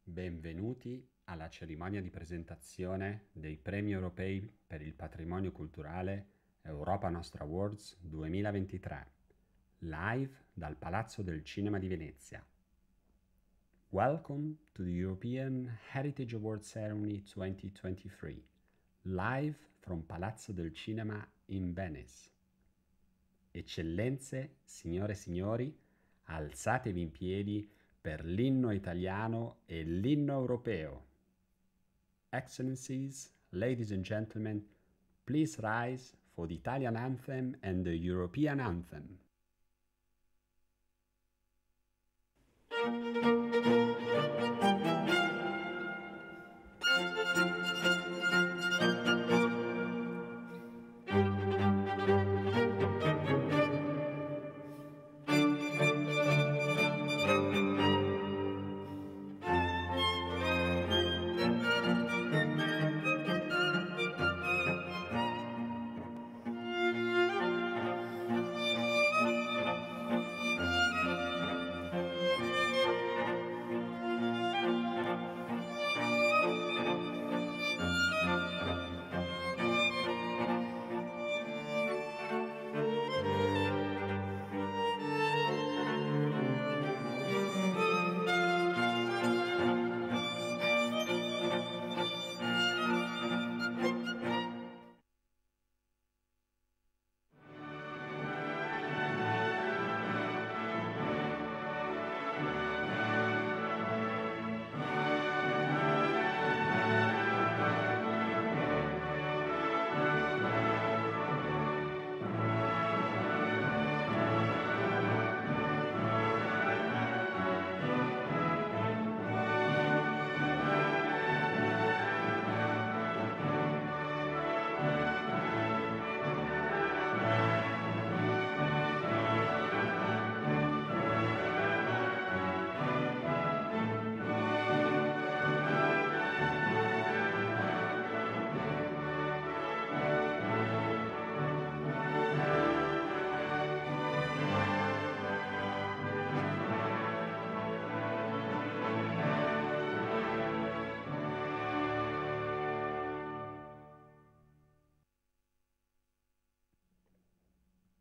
Benvenuti alla cerimonia di presentazione dei Premi Europei per il Patrimonio Culturale Europa Nostra Awards 2023, live dal Palazzo del Cinema di Venezia. Welcome to the European Heritage Awards Ceremony 2023, live from Palazzo del Cinema in Venice. Eccellenze, signore e signori, alzatevi in piedi per l'inno italiano e l'inno europeo. Excellencies, ladies and gentlemen, please rise for the Italian anthem and the European anthem.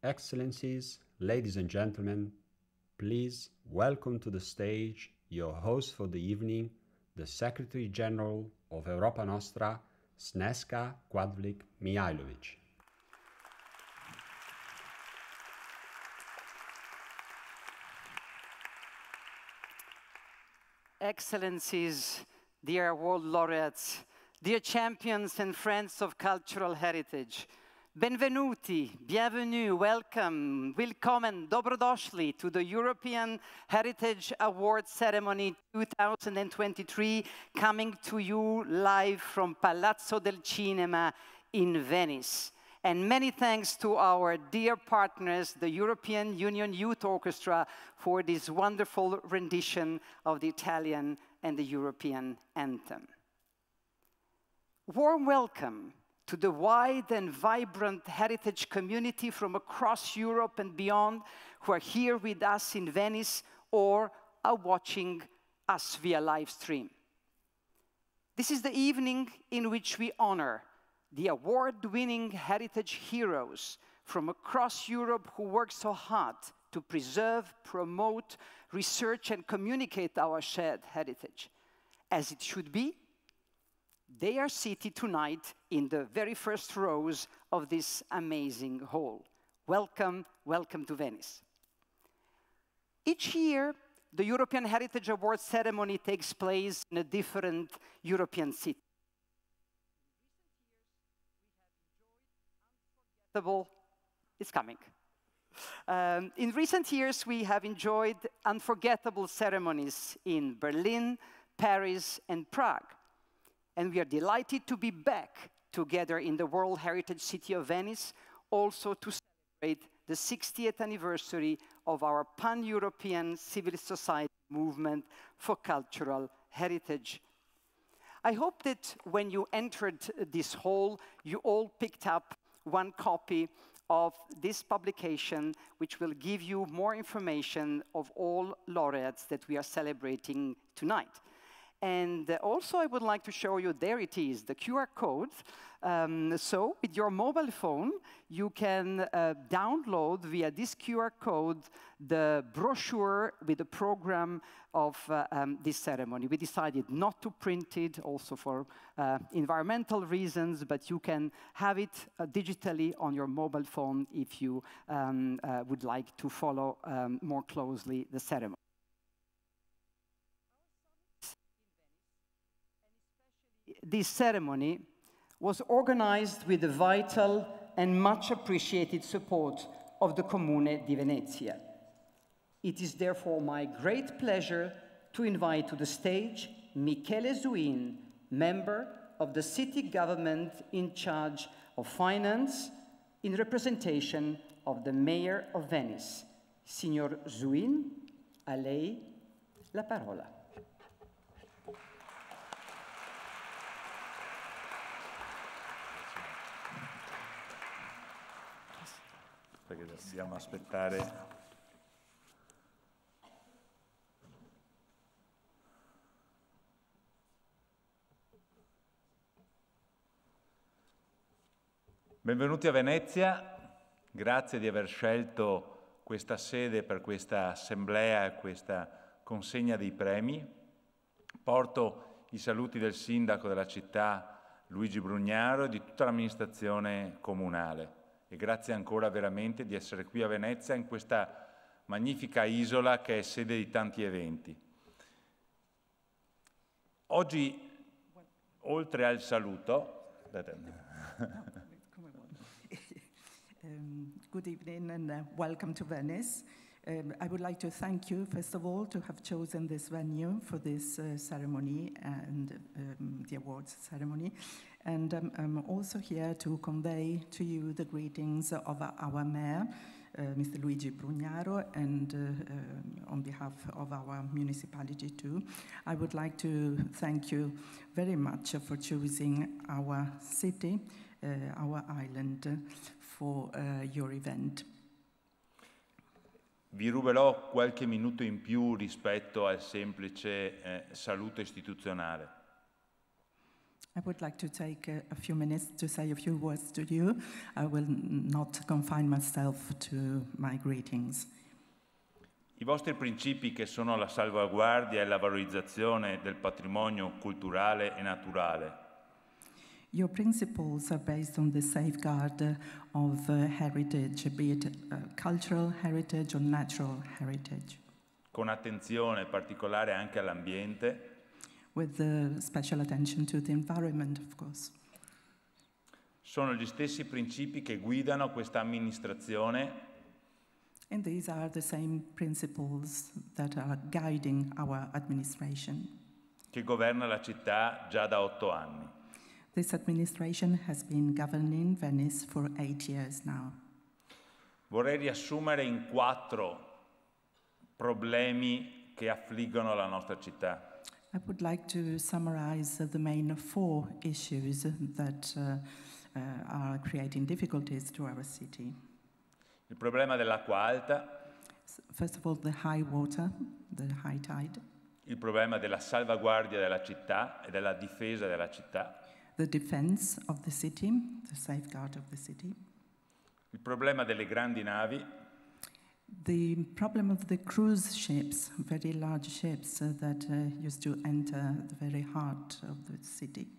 Excellencies, ladies and gentlemen, please welcome to the stage your host for the evening, the Secretary General of Europa Nostra, Sneška Quaedvlieg-Mihailović. Excellencies, dear award laureates, dear champions and friends of cultural heritage, benvenuti, bienvenue, welcome, willkommen, dobrodošli to the European Heritage Awards Ceremony 2023, coming to you live from Palazzo del Cinema in Venice. And many thanks to our dear partners, the European Union Youth Orchestra, for this wonderful rendition of the Italian and the European anthem. Warm welcome to the wide and vibrant heritage community from across Europe and beyond who are here with us in Venice or are watching us via live stream. This is the evening in which we honor the award-winning heritage heroes from across Europe who work so hard to preserve, promote, research, and communicate our shared heritage. As it should be, they are seated tonight in the very first rows of this amazing hall. Welcome, welcome to Venice. Each year, the European Heritage Awards ceremony takes place in a different European city. It's coming. In recent years, we have enjoyed unforgettable ceremonies in Berlin, Paris, and Prague. And we are delighted to be back together in the World Heritage City of Venice, also to celebrate the 60th anniversary of our pan-European civil society movement for cultural heritage. I hope that when you entered this hall, you all picked up one copy of this publication, which will give you more information of all laureates that we are celebrating tonight. And also I would like to show you, there it is, the QR code. So with your mobile phone, you can download via this QR code the brochure with the program of this ceremony. We decided not to print it, also for environmental reasons, but you can have it digitally on your mobile phone if you would like to follow more closely the ceremony. This ceremony was organized with the vital and much appreciated support of the Comune di Venezia. It is therefore my great pleasure to invite to the stage Michele Zuin, member of the city government in charge of finance, in representation of the mayor of Venice. Signor Zuin, a lei la parola. Perché dobbiamo aspettare. Benvenuti a Venezia, grazie di aver scelto questa sede per questa assemblea e questa consegna dei premi. Porto i saluti del sindaco della città Luigi Brugnaro e di tutta l'amministrazione comunale. E grazie ancora veramente di essere qui a Venezia, in questa magnifica isola che è sede di tanti eventi. Oggi, oltre al saluto... Good evening and welcome to Venice. I would like to thank you, first of all, to have chosen this venue for this ceremony and the awards ceremony. And I'm also here to convey to you the greetings of our mayor, Mr. Luigi Brugnaro, and on behalf of our municipality too. I would like to thank you very much for choosing our city, our island, for your event. Vi ruberò qualche minuto in più rispetto al semplice saluto istituzionale. I would like to take a few minutes to say a few words to you. I will not confine myself to my greetings. I vostri principi, che sono la salvaguardia e la valorizzazione del patrimonio culturale e naturale. Your principles are based on the safeguard of heritage, be it cultural heritage or natural heritage. Con attenzione particolare anche all'ambiente. With special attention to the environment, of course. Sono gli stessi principi che guidano questa amministrazione. And these are the same principles that are guiding our administration. Che governa la città già da 8 anni. This administration has been governing Venice for 8 years now. Vorrei riassumere in 4 problemi che affliggono la nostra città. I would like to summarize the main 4 issues that are creating difficulties to our city. Il problema dell'acqua alta. First of all, the high water, the high tide. Il problema della salvaguardia della città e della difesa della città. The defense of the city, the safeguard of the city. Il problema delle grandi navi. The problem of the cruise ships, very large ships that used to enter the very heart of the city.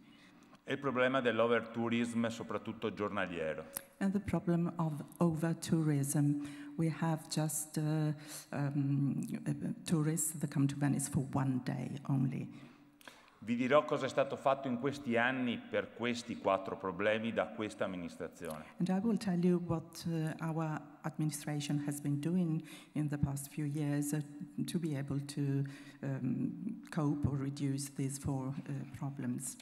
E il problema dell'overtourism, soprattutto giornaliero. And the problem of over-tourism. We have just tourists that come to Venice for one day only. Vi dirò cosa è stato fatto in questi anni per questi 4 problemi da questa amministrazione. And I will tell you what our administration has been doing in the past few years to be able to cope or reduce these 4 problems.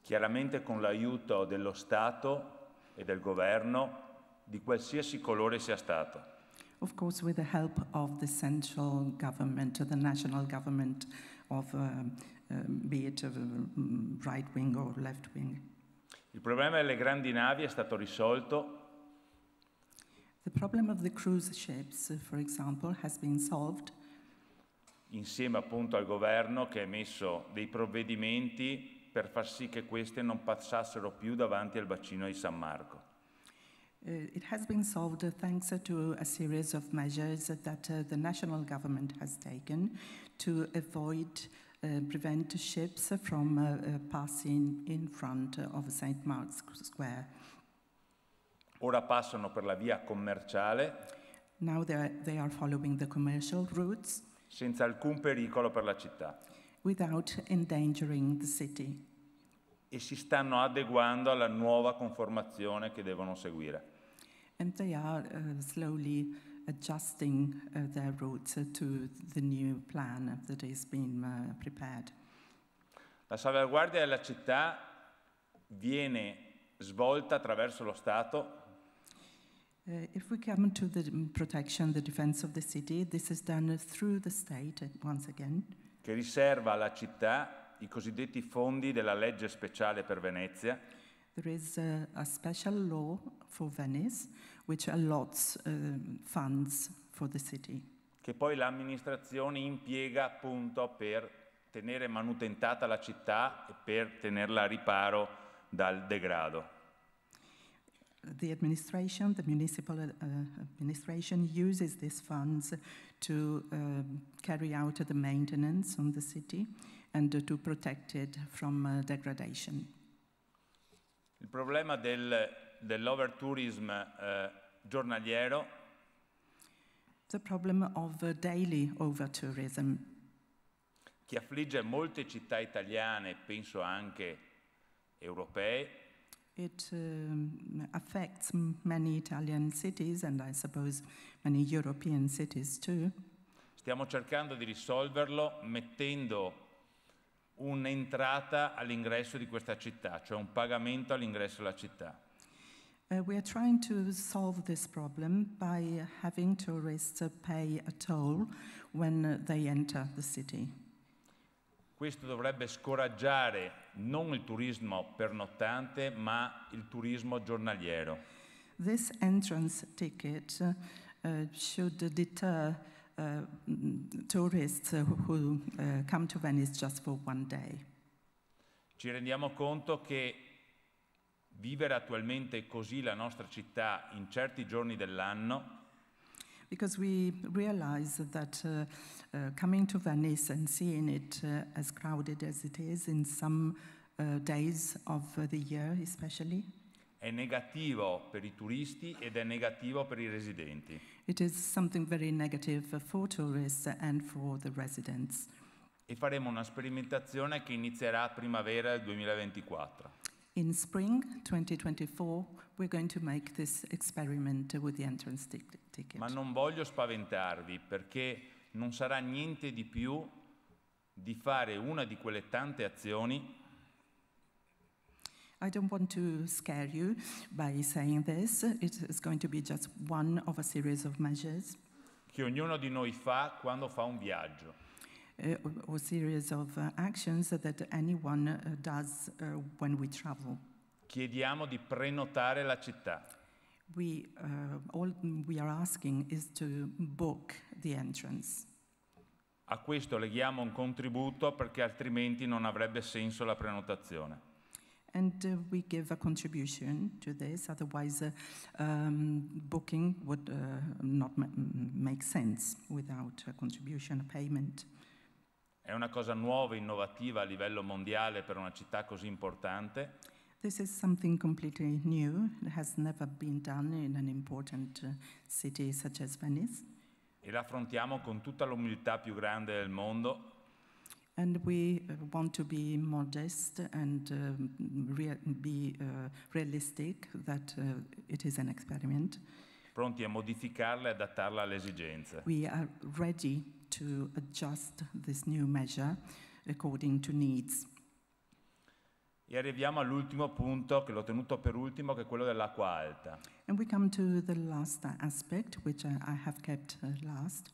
Chiaramente con l'aiuto dello Stato e del governo, di qualsiasi colore sia stato. Of course, with the help of the central government, the national government of be it right wing or left wing. Il problema delle grandi navi è stato risolto. The problem of the cruise ships, for example, has been solved Insieme appunto al governo che ha emesso dei provvedimenti per far sì che queste non passassero più davanti al bacino di San Marco. It has been solved thanks to a series of measures that the national government has taken to prevent ships from passing in front of St. Mark's Square. Ora passano per la via commerciale. Now they are following the commercial routes Senza alcun pericolo per la città. without endangering the city. E si stanno adeguando alla nuova conformazione che devono seguire. And they are slowly adjusting their routes to the new plan that is being prepared. La salvaguardia della città viene svolta attraverso lo Stato. If we come to the protection, the defense of the city, this is done through the state once again. Che riserva alla città i cosiddetti fondi della legge speciale per Venezia. There is a special law for Venice which allots funds for the city. Che poi l'amministrazione impiega appunto per tenere manutentata la città e per tenerla a riparo dal degrado. The municipal administration uses these funds to carry out the maintenance on the city and to protect it from degradation. Il problema dell'overtourism giornaliero The problem of daily overtourism che affligge molte città italiane, penso anche europee, it affects many Italian cities and I suppose many European cities too. stiamo cercando di risolverlo mettendo un'entrata all'ingresso di questa città, cioè un pagamento all'ingresso alla città. We are trying to solve this problem by having tourists pay a toll when they enter the city. Questo dovrebbe scoraggiare non il turismo pernottante, ma il turismo giornaliero. This entrance ticket should deter tourists who come to Venice just for one day. Ci rendiamo conto che vivere attualmente così la nostra città in certi giorni dell'anno Because we realize that coming to Venice and seeing it as crowded as it is in some days of the year especially, è negativo per i turisti ed è negativo per i residenti. it is something very negative for tourists and for the residents. E faremo una sperimentazione che inizierà a primavera del 2024. In spring 2024, we're going to make this experiment with the entrance ticket. Ma non voglio spaventarvi perché non sarà niente di più di fare una di quelle tante azioni I don't want to scare you by saying this. It is going to be just one of a series of measures che ognuno di noi fa quando fa un viaggio. or series of actions that anyone does when we travel. Chiediamo di prenotare la città. All we are asking is to book the entrance. A questo leghiamo un contributo perché altrimenti non avrebbe senso la prenotazione. And we give a contribution to this, otherwise booking would not make sense without a contribution, a payment. È una cosa nuova, innovativa a livello mondiale per una città così importante. This is something completely new. It has never been done in an important city such as Venice. E la affrontiamo con tutta l'umiltà più grande del mondo. And we want to be modest and be realistic that it is an experiment. Pronti a modificarla e adattarla alle esigenze. We are ready to adjust this new measure according to needs. E arriviamo all'ultimo punto, che l'ho tenuto per ultimo, che è quello dell'acqua alta. And we come to the last aspect, which I have kept last,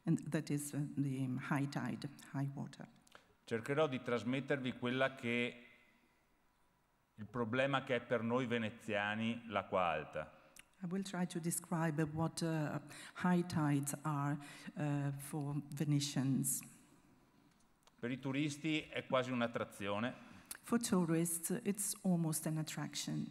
and that is the high tide, high water. cercherò di trasmettervi quella che il problema che è per noi veneziani l'acqua alta. I will try to describe what high tides are for Venetians. Per i turisti è quasi un'attrazione. For tourists, it's almost an attraction.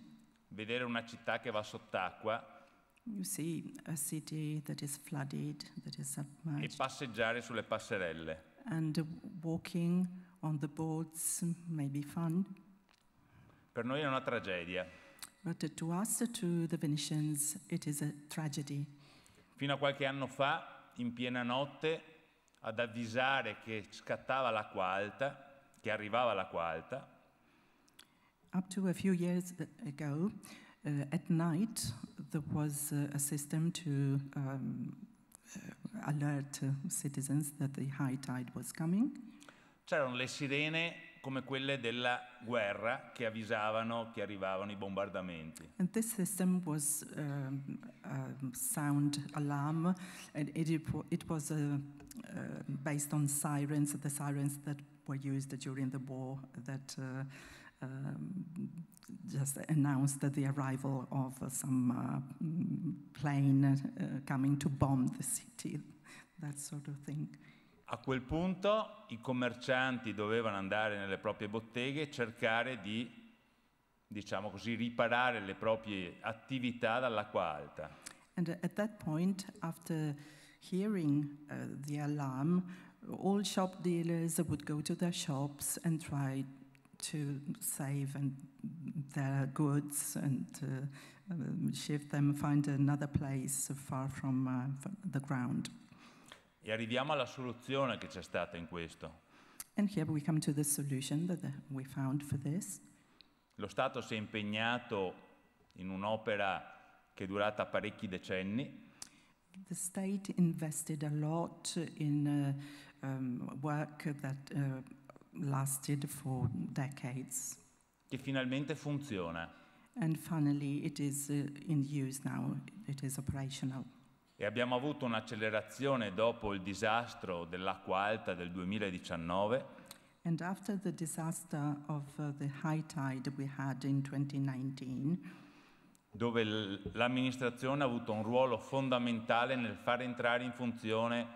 Vedere una città che va sott'acqua You see a city that is flooded, that is e submerged, passeggiare sulle passerelle. and walking on the boards may be fun. Per noi è una tragedia. But to us, to the Venetians, it is a tragedy. Fino a qualche anno fa, in piena notte, ad avvisare che scattava l'acqua alta, che arrivava l'acqua alta, Up to a few years ago, at night, there was a system to alert citizens that the high tide was coming. c'erano le sirene come quelle della guerra che avvisavano che arrivavano i bombardamenti. And this system was sound alarm, and it was based on sirens, the sirens that were used during the war that just announced the arrival of some plane coming to bomb the city, that sort of thing. A quel punto i commercianti dovevano andare nelle proprie botteghe e cercare di, diciamo così, riparare le proprie attività dall'acqua alta. And at that point, after hearing the alarm, all shop dealers would go to their shops and try to save their goods and shift them, find another place far from the ground. E arriviamo alla soluzione che c'è stata in questo. And here we come to the solution that we found for this. Lo Stato si è impegnato in un'opera che è durata parecchi decenni. The state invested a lot in work that lasted for decades. Che finalmente funziona. And finally, it is in use now, it is operational. E abbiamo avuto un'accelerazione dopo il disastro dell'acqua alta del 2019. And after the disaster of the high tide we had in 2019, dove l'amministrazione ha avuto un ruolo fondamentale nel far entrare in funzione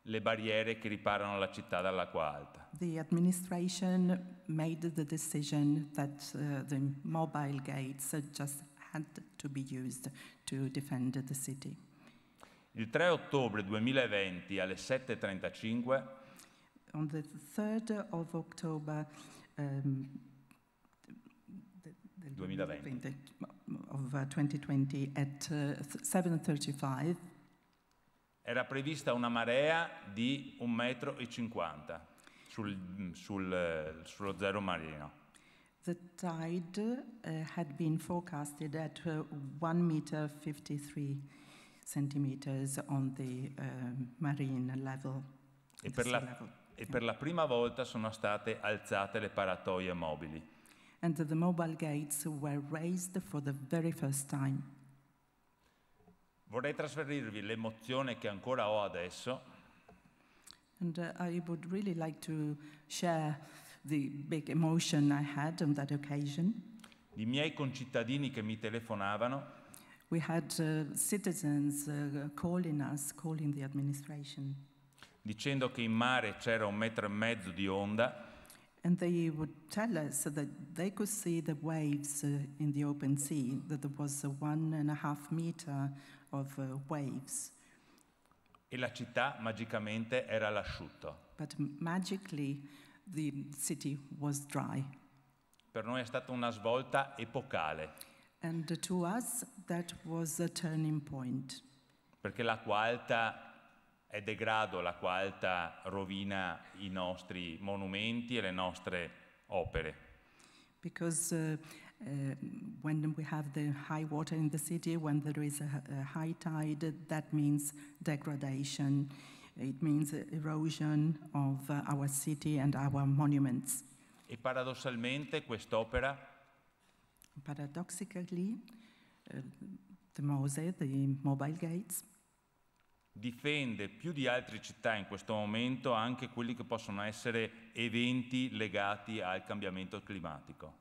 le barriere che riparano la città dall'acqua alta. the administration made the decision that the mobile gates just had to be used to defend the city. Il 3 ottobre 2020 alle 7:35 On the 3rd of October 2020 of 2020 at 7:35, era prevista una marea di 1,50 m sullo zero marino. the tide had been forecasted at 1 centimeters on the marine level. E the per, sea la, level. e per la prima volta sono state alzate le paratoie mobili. And the mobile gates were raised for the very first time. Vorrei trasferirvi l'emozione che ancora ho adesso And I would really like to share the big emotion I had on that occasion. di miei concittadini che mi telefonavano We had citizens calling us, calling the administration. dicendo che in mare c'era 1,5 m di onda And they would tell us that they could see the waves in the open sea, that there was 1.5 meter of waves. e la città magicamente era all'asciutto. But magically, the city was dry. Per noi è stata una svolta epocale, And to us, that was a turning point. perché l'acqua alta è degrado, l'acqua alta rovina i nostri monumenti e le nostre opere. Because when we have the high water in the city, when there is a high tide, that means degradation. It means erosion of our city and our monuments. E paradossalmente quest'opera Paradoxically, the mobile gates, difende più di altre città in questo momento anche quelli che possono essere eventi legati al cambiamento climatico.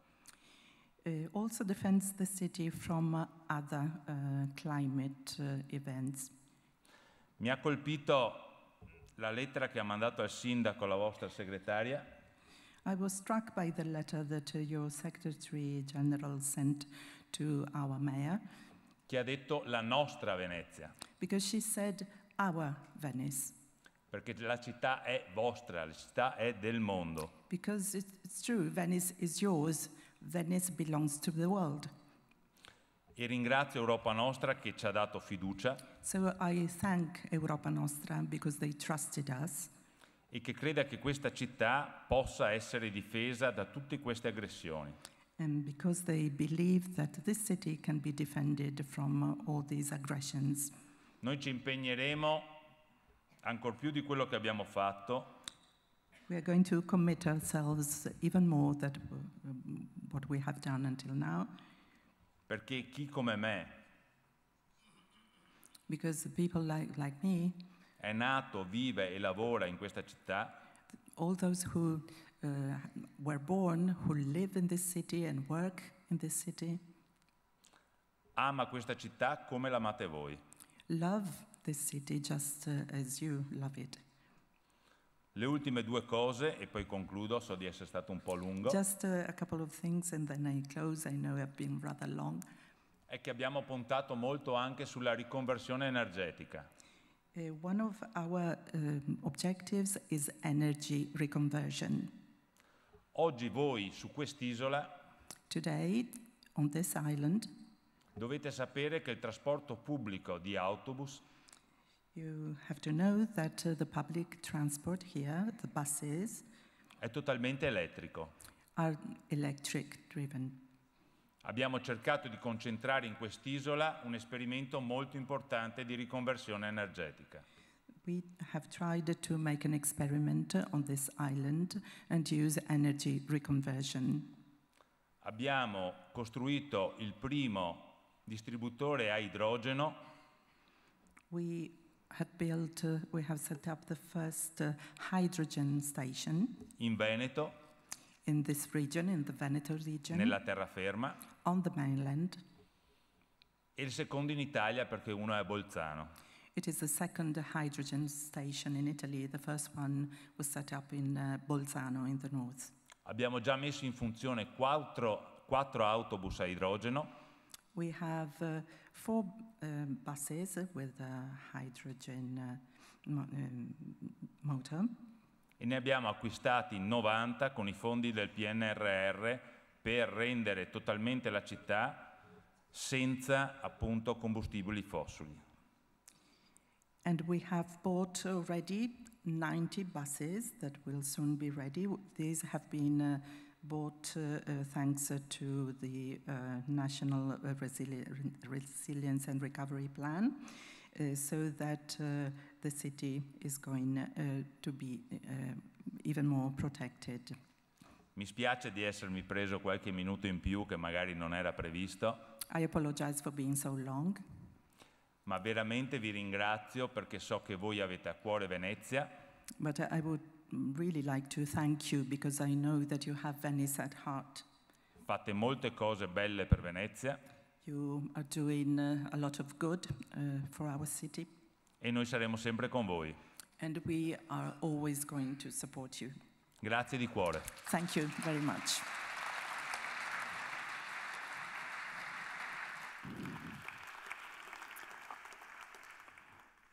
Also defends the city from other climate events. Mi ha colpito la lettera che ha mandato al sindaco la vostra segretaria. I was struck by the letter that your Secretary General sent to our mayor. Che ha detto la nostra Venezia. Because she said our Venice. Perché la città è vostra, la città è del mondo. Because it's true, Venice is yours, Venice belongs to the world. E ringrazio Europa Nostra che ci ha dato fiducia. So I thank Europa Nostra because they trusted us. E che creda che questa città possa essere difesa da tutte queste aggressioni. And because they believe that this city can be defended from all these aggressions. Noi ci impegneremo ancor più di quello che abbiamo fatto. We are going to commit ourselves even more than what we have done until now. Perché chi come me Because people like me, è nato, vive e lavora in questa città, all those who were born, who live in this city and work in this city, ama questa città come l'amate voi. love this city just as you love it. Le ultime due cose, e poi concludo, so di essere stato un po' lungo, Just a couple of things and then I close. I know I've been rather long. è che abbiamo puntato molto anche sulla riconversione energetica. One of our objectives is energy reconversion. Oggi voi su quest'isola Today, on this island, dovete sapere che il trasporto pubblico di autobus you have to know that the public transport here, the buses, è totalmente elettrico. are electric driven. Abbiamo cercato di concentrare in quest'isola un esperimento molto importante di riconversione energetica. We have tried to make an experiment on this island and use energy reconversion. Abbiamo costruito il primo distributore a idrogeno We have set up the first hydrogen station in Veneto, in this region, in the Veneto region, nella terraferma, on the mainland. e il secondo in Italia perché uno è a Bolzano. It is the second hydrogen station in Italy. The first one was set up in Bolzano in the north. Abbiamo già messo in funzione quattro autobus a idrogeno We have 4 buses with a hydrogen motor. e ne abbiamo acquistati 90 con i fondi del PNRR per rendere totalmente la città senza appunto combustibili fossili. And we have bought already 90 buses that will soon be ready. These have been bought thanks to the National Resilience and Recovery Plan, so that the city is going to be even more protected. Mi spiace di essermi preso qualche minuto in più che magari non era previsto, I apologize for being so long, ma veramente vi ringrazio perché so che voi avete a cuore Venezia but I would really like to thank you because I know that you have Venice at heart. fate molte cose belle per Venezia You are doing a lot of good for our city, e noi saremo sempre con voi. and we are always going to support you. Grazie di cuore. Thank you very much.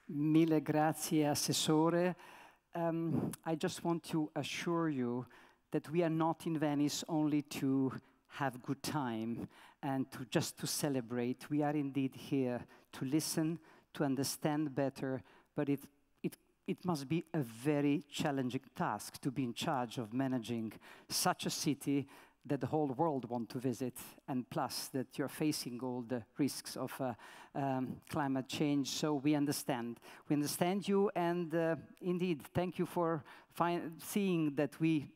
Mille grazie, Assessore. I just want to assure you that we are not in Venice only to have good time and just to celebrate. We are indeed here to listen, to understand better, but it must be a very challenging task to be in charge of managing such a city that the whole world want to visit, and plus that you're facing all the risks of climate change. So we understand you, and indeed, thank you for seeing that we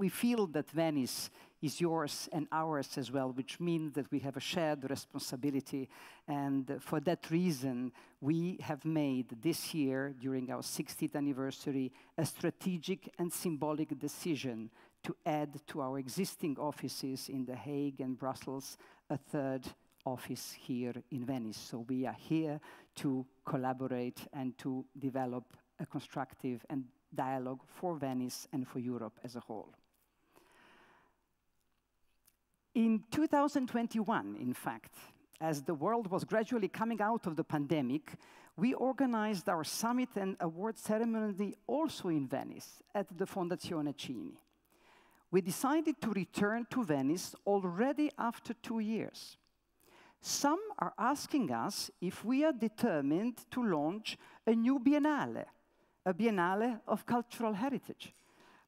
feel that Venice is yours and ours as well, which means that we have a shared responsibility. And for that reason, we have made this year, during our 60th anniversary, a strategic and symbolic decision to add to our existing offices in The Hague and Brussels a third office here in Venice. So we are here to collaborate and to develop a constructive and dialogue for Venice and for Europe as a whole. In 2021, in fact, as the world was gradually coming out of the pandemic, we organized our summit and award ceremony also in Venice at the Fondazione Cini. We decided to return to Venice already after 2 years. Some are asking us if we are determined to launch a new Biennale, a Biennale of cultural heritage.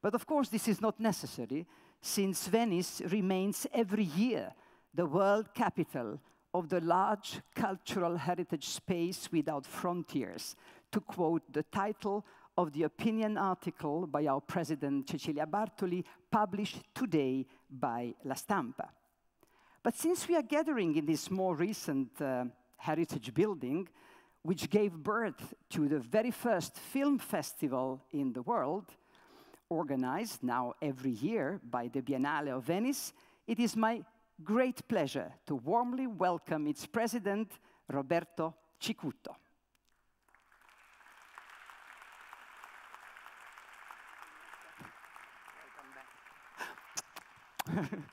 But of course, this is not necessary, since Venice remains every year the world capital of the large cultural heritage space without frontiers, to quote the title of the opinion article by our president, Cecilia Bartoli, published today by La Stampa. But since we are gathering in this more recent heritage building, which gave birth to the very first film festival in the world, organized now every year by the Biennale of Venice, it is my great pleasure to warmly welcome its president, Roberto Cicutto. I'm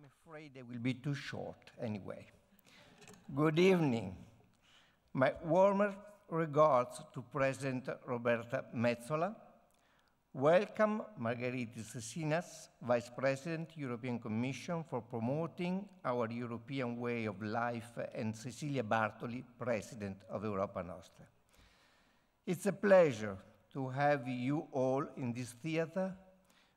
afraid they will be too short anyway. Good evening. My warmest regards to President Roberta Metsola. Welcome Margaritis Schinas, Vice President, European Commission, for promoting our European way of life, and Cecilia Bartoli, President of Europa Nostra. It's a pleasure to have you all in this theater,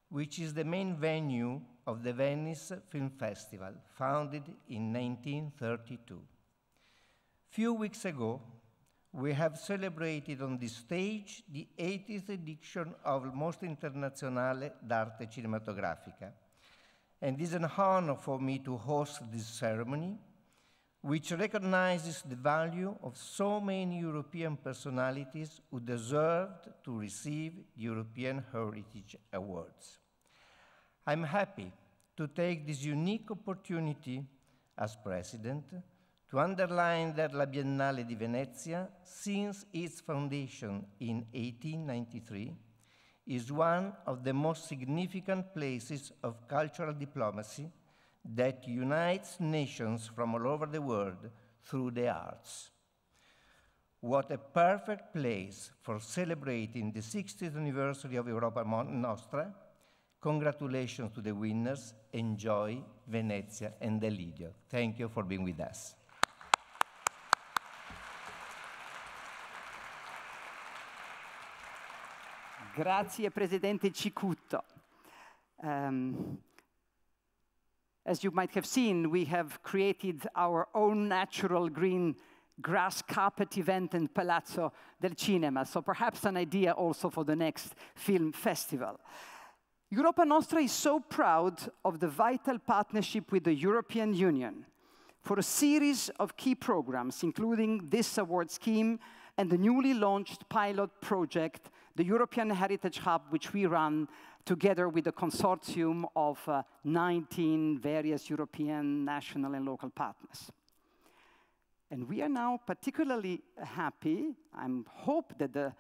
which is the main venue of the Venice Film Festival, founded in 1932. Few weeks ago, we have celebrated on this stage the 80th edition of Mostra Internazionale d'Arte Cinematografica, and it is an honor for me to host this ceremony, which recognizes the value of so many European personalities who deserved to receive European Heritage Awards. I'm happy to take this unique opportunity as President to underline that La Biennale di Venezia, since its foundation in 1893, is one of the most significant places of cultural diplomacy that unites nations from all over the world through the arts. What a perfect place for celebrating the 60th anniversary of Europa Nostra. Congratulations to the winners. Enjoy Venezia and Delidio. Thank you for being with us. Grazie, Presidente Cicutto. As you might have seen, we have created our own natural green grass carpet event in Palazzo del Cinema, so perhaps an idea also for the next film festival. Europa Nostra is so proud of the vital partnership with the European Union for a series of key programs, including this award scheme and the newly launched pilot project, the European Heritage Hub, which we run together with a consortium of 19 various European, national, and local partners. And we are now particularly happy, I hope that the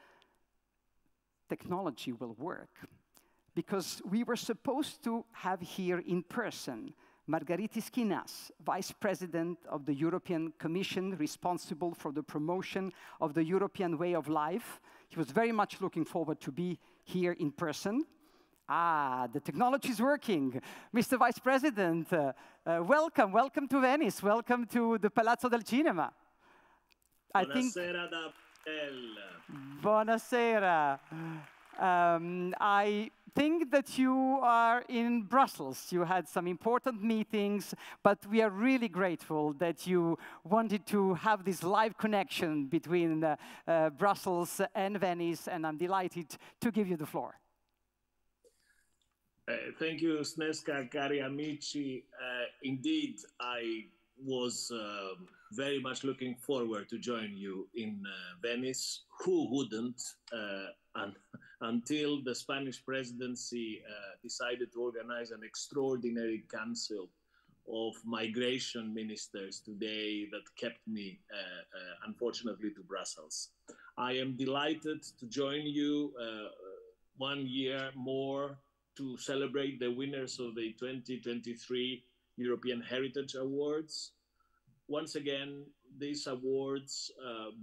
technology will work, because we were supposed to have here in person Margaritis Schinas, Vice President of the European Commission, responsible for the promotion of the European way of life. He was very much looking forward to be here in person. Ah, the technology is working. Mr. Vice President, welcome to Venice. Welcome to the Palazzo del Cinema. Buonasera da Bruxelles. Buonasera. I think that you are in Brussels. You had some important meetings, but we are really grateful that you wanted to have this live connection between Brussels and Venice, and I'm delighted to give you the floor. Thank you, Sneška, cari amici. Indeed, I was very much looking forward to join you in Venice. Who wouldn't? Until the Spanish presidency decided to organize an extraordinary council of migration ministers today that kept me, unfortunately, to Brussels. I am delighted to join you 1 year more to celebrate the winners of the 2023 European Heritage Awards. Once again, these awards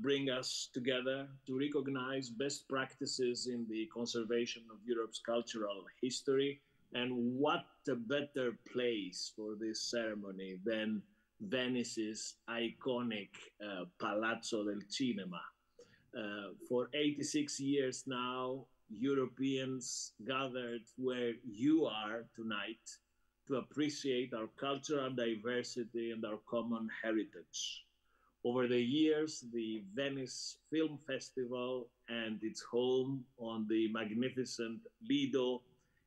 bring us together to recognize best practices in the conservation of Europe's cultural history. And what a better place for this ceremony than Venice's iconic Palazzo del Cinema. For 86 years now, Europeans gathered where you are tonight to appreciate our cultural diversity and our common heritage. Over the years, the Venice Film Festival and its home on the magnificent Lido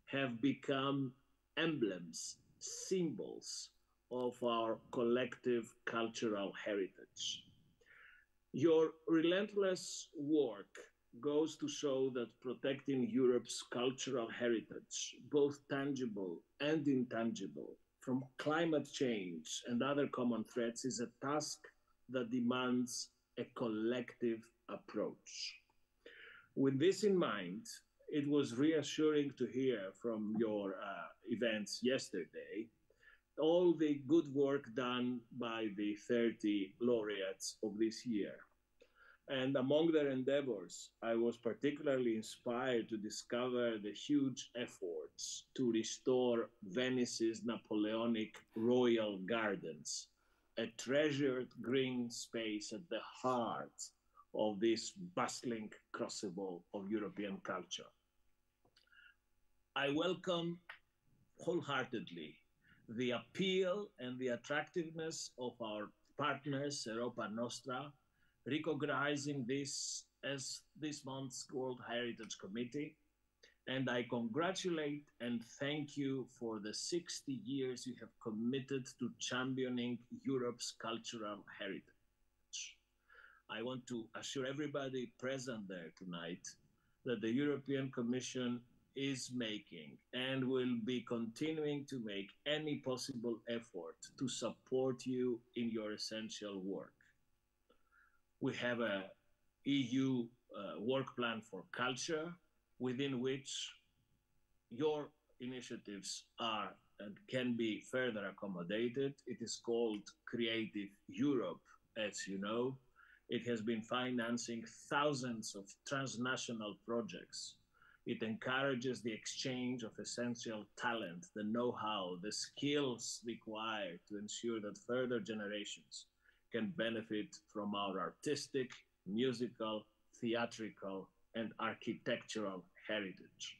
have become emblems, symbols of our collective cultural heritage. Your relentless work goes to show that protecting Europe's cultural heritage, both tangible and intangible, from climate change and other common threats, is a task that demands a collective approach. With this in mind, it was reassuring to hear from your events yesterday all the good work done by the 30 laureates of this year. And among their endeavors, I was particularly inspired to discover the huge efforts to restore Venice's Napoleonic Royal Gardens, a treasured green space at the heart of this bustling crucible of European culture. I welcome wholeheartedly the appeal and the attractiveness of our partners, Europa Nostra, recognizing this as this month's World Heritage Committee. And I congratulate and thank you for the 60 years you have committed to championing Europe's cultural heritage. I want to assure everybody present there tonight that the European Commission is making and will be continuing to make any possible effort to support you in your essential work. We have an EU work plan for culture, within which your initiatives are and can be further accommodated. It is called Creative Europe, as you know. It has been financing thousands of transnational projects. It encourages the exchange of essential talent, the know-how, the skills required to ensure that further generations can benefit from our artistic, musical, theatrical, and architectural heritage.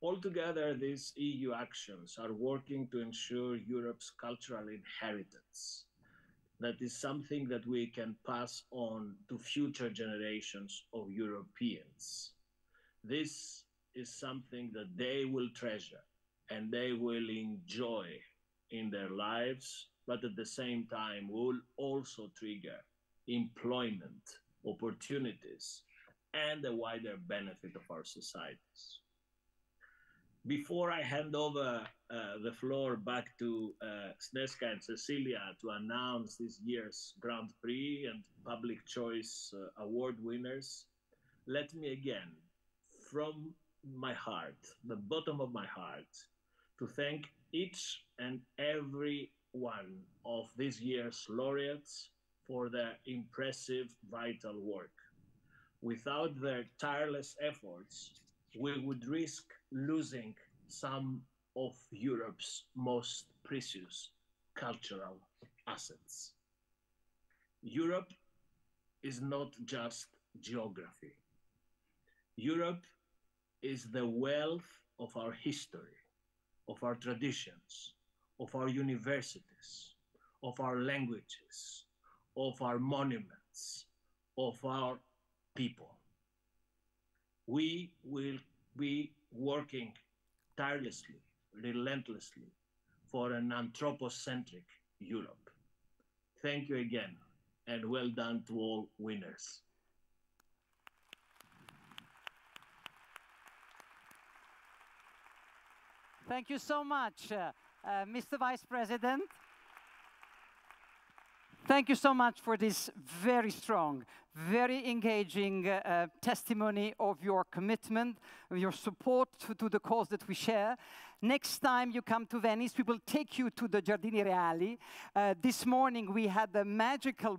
Altogether, these EU actions are working to ensure Europe's cultural inheritance. That is something that we can pass on to future generations of Europeans. This is something that they will treasure and they will enjoy in their lives, but at the same time will also trigger employment opportunities and a wider benefit of our societies. Before I hand over the floor back to Sneška and Cecilia to announce this year's Grand Prix and Public Choice Award winners, let me again, from my heart, the bottom of my heart, to thank each and every one of this year's laureates for their impressive, vital work. Without their tireless efforts, we would risk losing some of Europe's most precious cultural assets. Europe is not just geography. Europe is the wealth of our history, of our traditions, of our universities, of our languages, of our monuments, of our people. We will be working tirelessly, relentlessly for an anthropocentric Europe. Thank you again, and well done to all winners. Thank you so much, Mr. Vice President. Thank you so much for this very strong, very engaging testimony of your commitment, of your support to the cause that we share. Next time you come to Venice, we will take you to the Giardini Reali. This morning we had a magical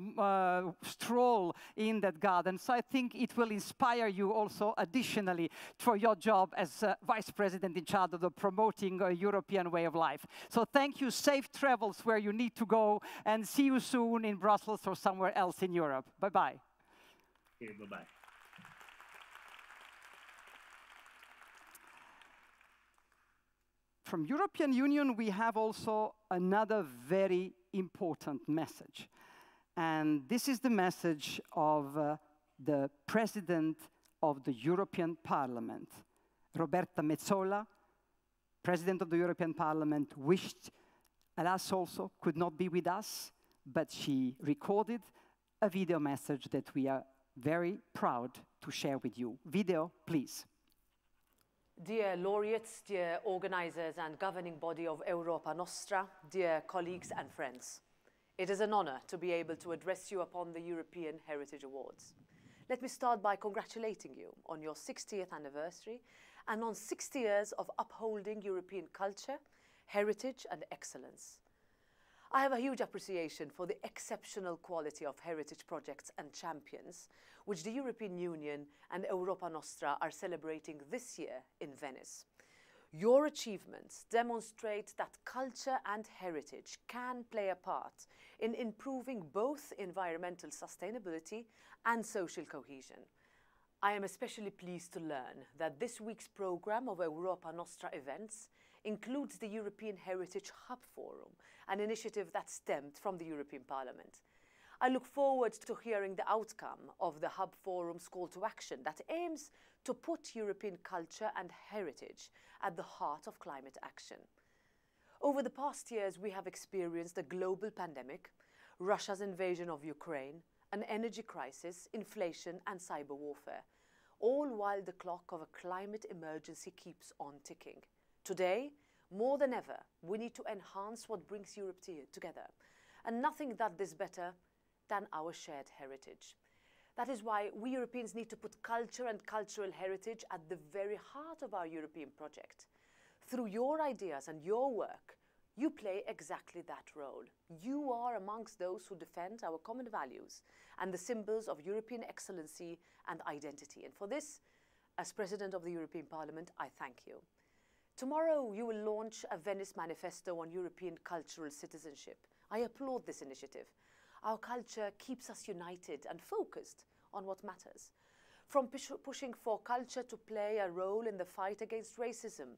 stroll in that garden, so I think it will inspire you also additionally for your job as Vice President in charge of the promoting a European way of life. So thank you, safe travels where you need to go, and see you soon in Brussels or somewhere else in Europe. Bye-bye. Okay, bye-bye. From European Union, we have also another very important message. And this is the message of the President of the European Parliament. Roberta Metsola, President of the European Parliament, wished, alas also, could not be with us, but she recorded a video message that we are very proud to share with you. Video, please. Dear laureates, dear organizers and governing body of Europa Nostra, dear colleagues and friends, it is an honor to be able to address you upon the European Heritage Awards. Let me start by congratulating you on your 60th anniversary and on 60 years of upholding European culture, heritage and excellence. I have a huge appreciation for the exceptional quality of heritage projects and champions which the European Union and Europa Nostra are celebrating this year in Venice. Your achievements demonstrate that culture and heritage can play a part in improving both environmental sustainability and social cohesion. I am especially pleased to learn that this week's program of Europa Nostra events includes the European Heritage Hub Forum, an initiative that stemmed from the European Parliament. I look forward to hearing the outcome of the Hub Forum's call to action that aims to put European culture and heritage at the heart of climate action. Over the past years, we have experienced a global pandemic, Russia's invasion of Ukraine, an energy crisis, inflation and cyber warfare, all while the clock of a climate emergency keeps on ticking. Today, more than ever, we need to enhance what brings Europe together, and nothing that is better than our shared heritage. That is why we Europeans need to put culture and cultural heritage at the very heart of our European project. Through your ideas and your work, you play exactly that role. You are amongst those who defend our common values and the symbols of European excellency and identity. And for this, as President of the European Parliament, I thank you. Tomorrow, you will launch a Venice Manifesto on European cultural citizenship. I applaud this initiative. Our culture keeps us united and focused on what matters. From pushing for culture to play a role in the fight against racism,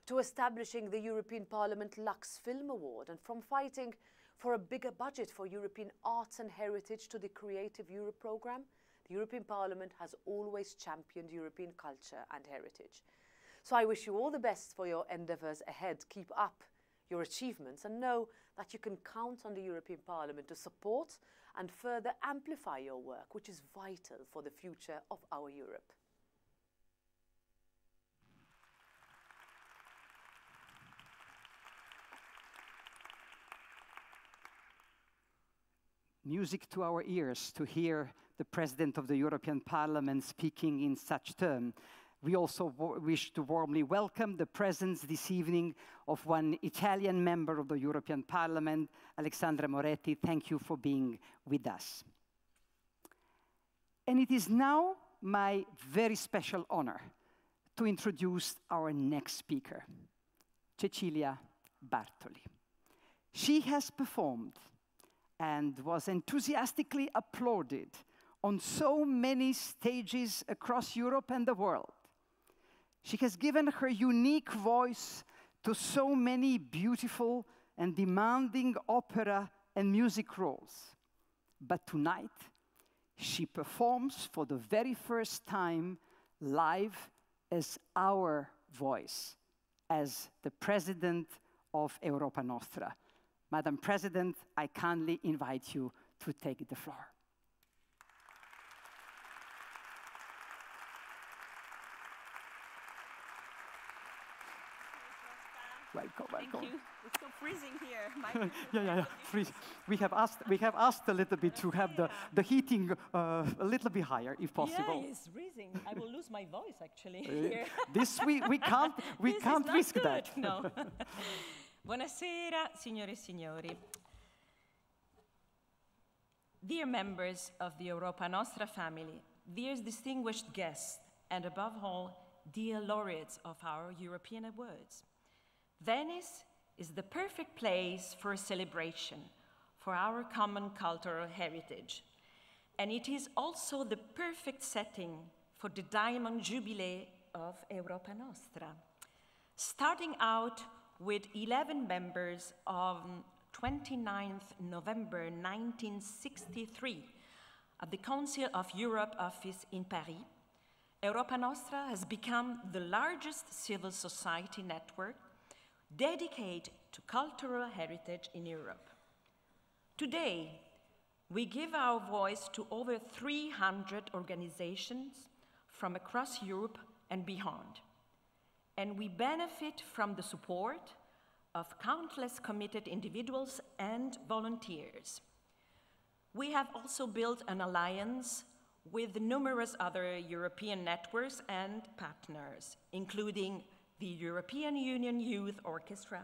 to establishing the European Parliament Lux Film Award, and from fighting for a bigger budget for European arts and heritage to the Creative Europe programme, the European Parliament has always championed European culture and heritage. So I wish you all the best for your endeavours ahead. Keep up your achievements and know that you can count on the European Parliament to support and further amplify your work, which is vital for the future of our Europe. Music to our ears to hear the President of the European Parliament speaking in such terms. We also wish to warmly welcome the presence this evening of one Italian member of the European Parliament, Alexandra Moretti. Thank you for being with us. And it is now my very special honor to introduce our next speaker, Cecilia Bartoli. She has performed and was enthusiastically applauded on so many stages across Europe and the world. She has given her unique voice to so many beautiful and demanding opera and music roles. But tonight, she performs for the very first time live as our voice, as the President of Europa Nostra. Madam President, I kindly invite you to take the floor. Welcome, welcome. Thank you. It's so freezing here. Yeah. Freeze. We have asked a little bit to have the heating a little bit higher, if possible. Yeah, it's freezing. I will lose my voice actually here. This we can't risk good. that. No. Buonasera, signore e signori. Dear members of the Europa Nostra family, dear distinguished guests, and above all, dear laureates of our European awards. Venice is the perfect place for a celebration for our common cultural heritage. And it is also the perfect setting for the Diamond Jubilee of Europa Nostra. Starting out with 11 members on 29th November 1963 at the Council of Europe office in Paris, Europa Nostra has become the largest civil society network dedicated to cultural heritage in Europe. Today, we give our voice to over 300 organizations from across Europe and beyond, and we benefit from the support of countless committed individuals and volunteers. We have also built an alliance with numerous other European networks and partners, including the European Union Youth Orchestra.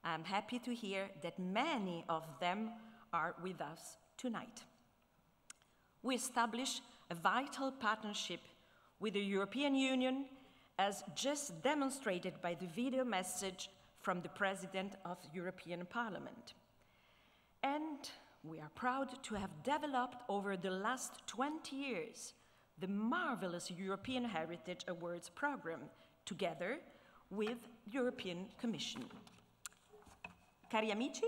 I'm happy to hear that many of them are with us tonight. We established a vital partnership with the European Union, as just demonstrated by the video message from the President of the European Parliament. And we are proud to have developed over the last 20 years the marvelous European Heritage Awards program together with the European Commission. Cari amici,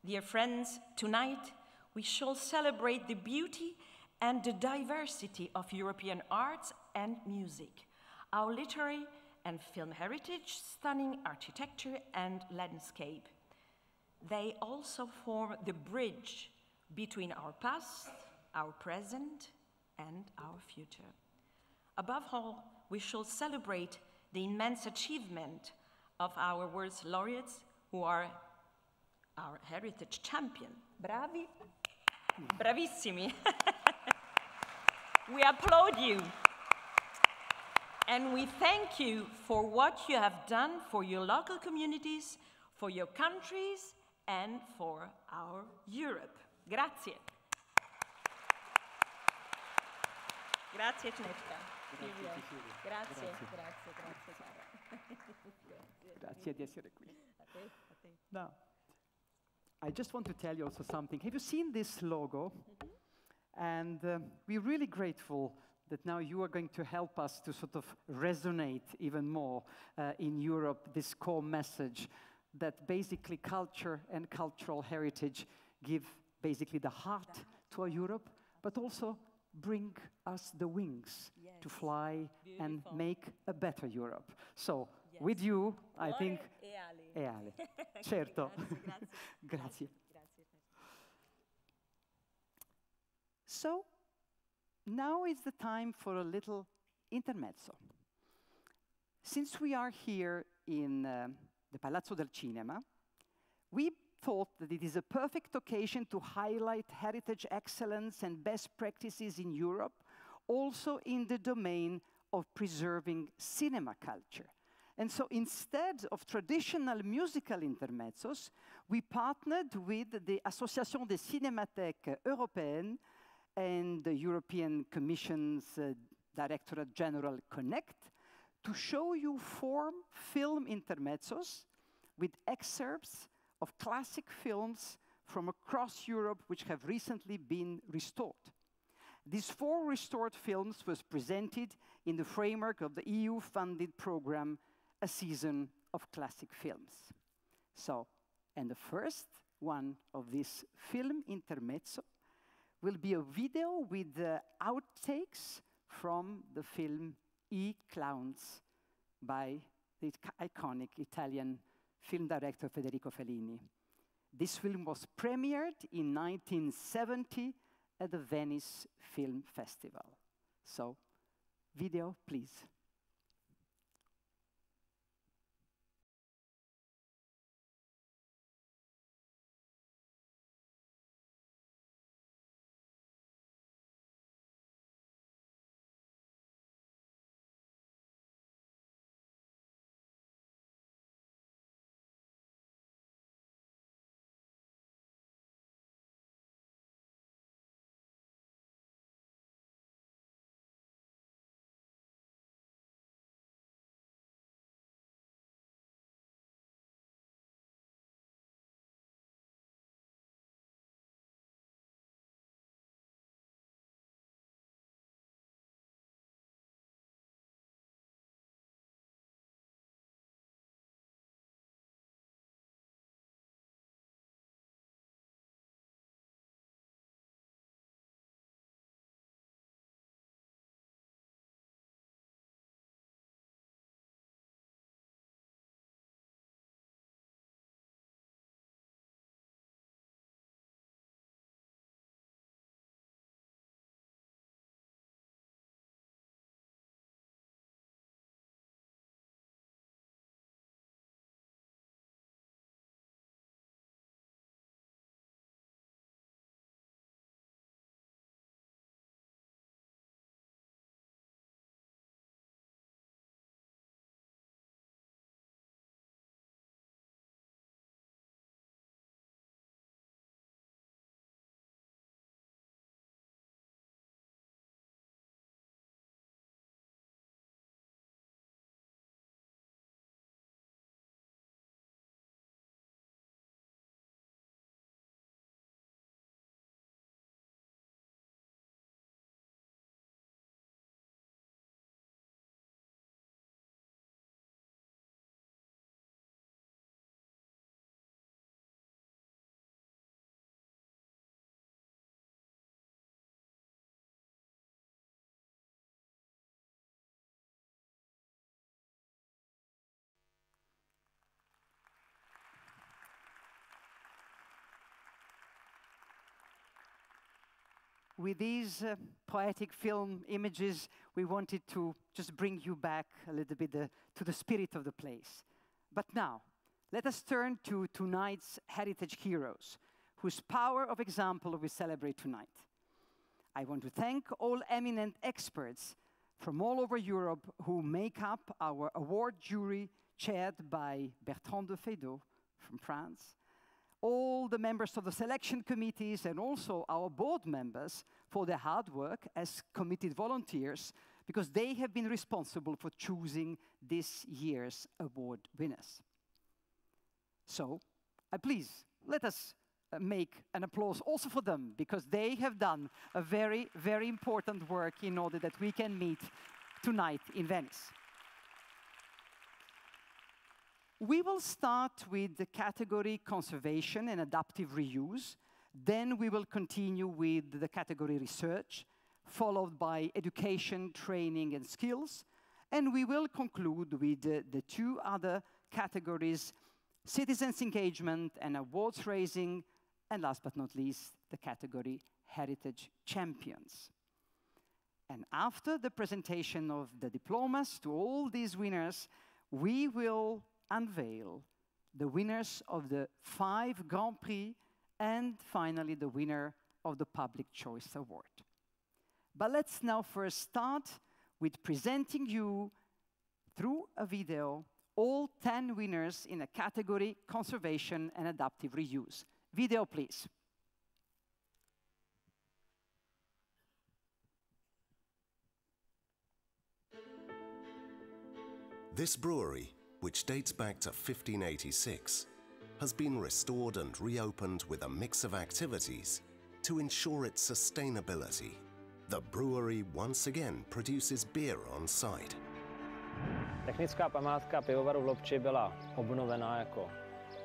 dear friends, tonight we shall celebrate the beauty and the diversity of European arts and music, our literary and film heritage, stunning architecture and landscape. They also form the bridge between our past, our present, and our future. Above all, we shall celebrate the immense achievement of our awards laureates, who are our heritage champion. Bravi, bravissimi. We applaud you. And we thank you for what you have done for your local communities, for your countries, and for our Europe. Grazie. Grazie, Sneška. Grazie. Grazie di essere qui. Now, I just want to tell you also something. Have you seen this logo? And we're really grateful that now you are going to help us to sort of resonate even more in Europe, this core message that basically culture and cultural heritage give basically the heart to our Europe, but also bring us the wings to fly and make a better Europe. So, with you, I think... E ale. Certo. Grazie. So, now is the time for a little intermezzo. Since we are here in the Palazzo del Cinema, we thought that it is a perfect occasion to highlight heritage excellence and best practices in Europe, also in the domain of preserving cinema culture. And so instead of traditional musical intermezzos, we partnered with the Association des Cinémathèques Européennes and the European Commission's Directorate General Connect to show you 4 film intermezzos with excerpts of classic films from across Europe which have recently been restored. These 4 restored films was presented in the framework of the EU-funded program, A Season of Classic Films. So, and the first one of this film intermezzo will be a video with the outtakes from the film E-Clowns by the iconic Italian film director Federico Fellini. This film was premiered in 1970 at the Venice Film Festival. So, video, please. With these poetic film images, we wanted to just bring you back a little bit to the spirit of the place. But now, let us turn to tonight's heritage heroes, whose power of example we celebrate tonight. I want to thank all eminent experts from all over Europe who make up our award jury, chaired by Bertrand de Feydeau from France, all the members of the selection committees, and also our board members for their hard work as committed volunteers, because they have been responsible for choosing this year's award winners. So, please, let us make an applause also for them, because they have done a very, very important work in order that we can meet tonight in Venice. We will start with the category conservation and adaptive reuse. Then we will continue with the category research, followed by education, training, and skills. And we will conclude with the two other categories, citizens' engagement and awards raising, and last but not least, the category heritage champions. And after the presentation of the diplomas to all these winners, we will unveil the winners of the 5 Grand Prix and finally the winner of the Public Choice Award. But let's now first start with presenting you through a video all 10 winners in a category conservation and adaptive reuse. Video, please. This brewery, which dates back to 1586, has been restored and reopened with a mix of activities to ensure its sustainability. The brewery once again produces beer on site. Technická památka pivovaru v Lobči byla obnovena jako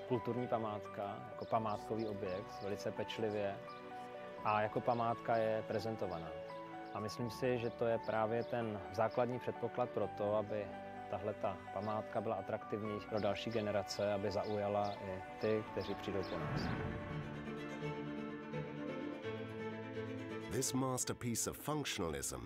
kulturní památka, jako památkový objekt, velice pečlivě, a jako památka je prezentovaná. A myslím si, že to je právě ten základní předpoklad pro to, aby tahle ta památka byla atraktivní pro další generace, aby zaujala i ty, kteří přijdou po nás. This masterpiece of functionalism,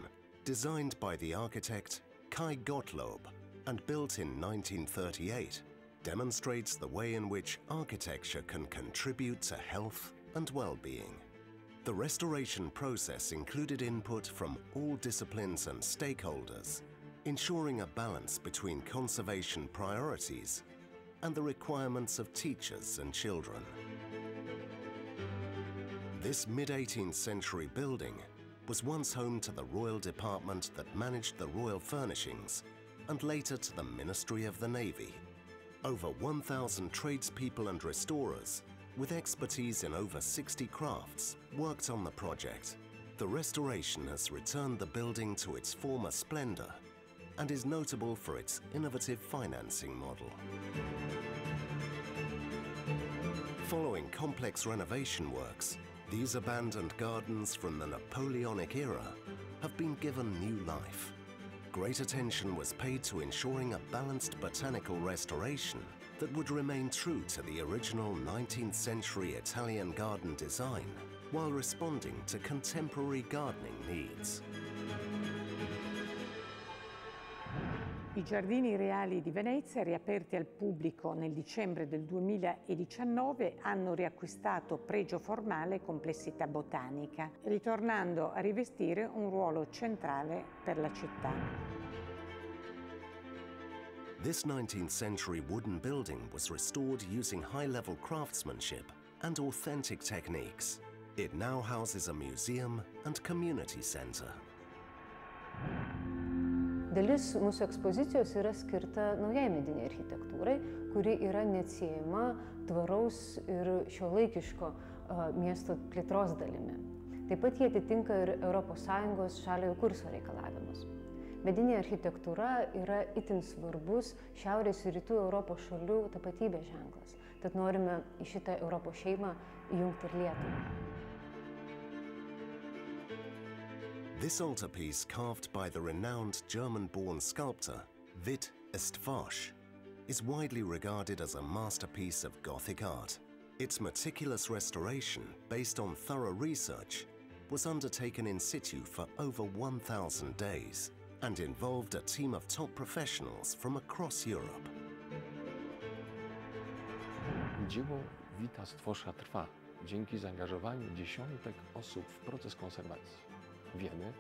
designed by the architect Kai Gottlob and built in 1938, demonstrates the way in which architecture can contribute to health and well-being. The restoration process included input from all disciplines and stakeholders, ensuring a balance between conservation priorities and the requirements of teachers and children. This mid-18th century building was once home to the royal department that managed the royal furnishings and later to the Ministry of the Navy. Over 1,000 tradespeople and restorers with expertise in over 60 crafts worked on the project. The restoration has returned the building to its former splendor and is notable for its innovative financing model. Following complex renovation works, these abandoned gardens from the Napoleonic era have been given new life. Great attention was paid to ensuring a balanced botanical restoration that would remain true to the original 19th century Italian garden design while responding to contemporary gardening needs. I Giardini Reali di Venezia, riaperti al pubblico nel dicembre del 2019, hanno riacquistato pregio formale e complessità botanica, ritornando a rivestire un ruolo centrale per la città. This 19th century wooden building was restored using high-level craftsmanship and authentic techniques. It now houses a museum and community center. Dalis mūsų ekspozicijos yra skirta naujai mediniai architektūrai, kuri yra neatsiejama tvaraus ir šiuolaikiško miesto plėtros dalimi. Taip pat jie atitinka ir ES žaliojo kurso reikalavimus. Medinė architektūra yra itin svarbus Šiaurės ir Rytų Europos šalių tapatybės ženklas. Tad norime į šitą Europos šeimą įjungti ir Lietuvą. This altarpiece, carved by the renowned German-born sculptor Witt Estvasch, is widely regarded as a masterpiece of Gothic art. Its meticulous restoration, based on thorough research, was undertaken in situ for over 1,000 days and involved a team of top professionals from across Europe. Dzieło Witta Estvaśha trwa dzięki zaangażowaniu dziesiątek osób w proces konserwacji. Wiemy,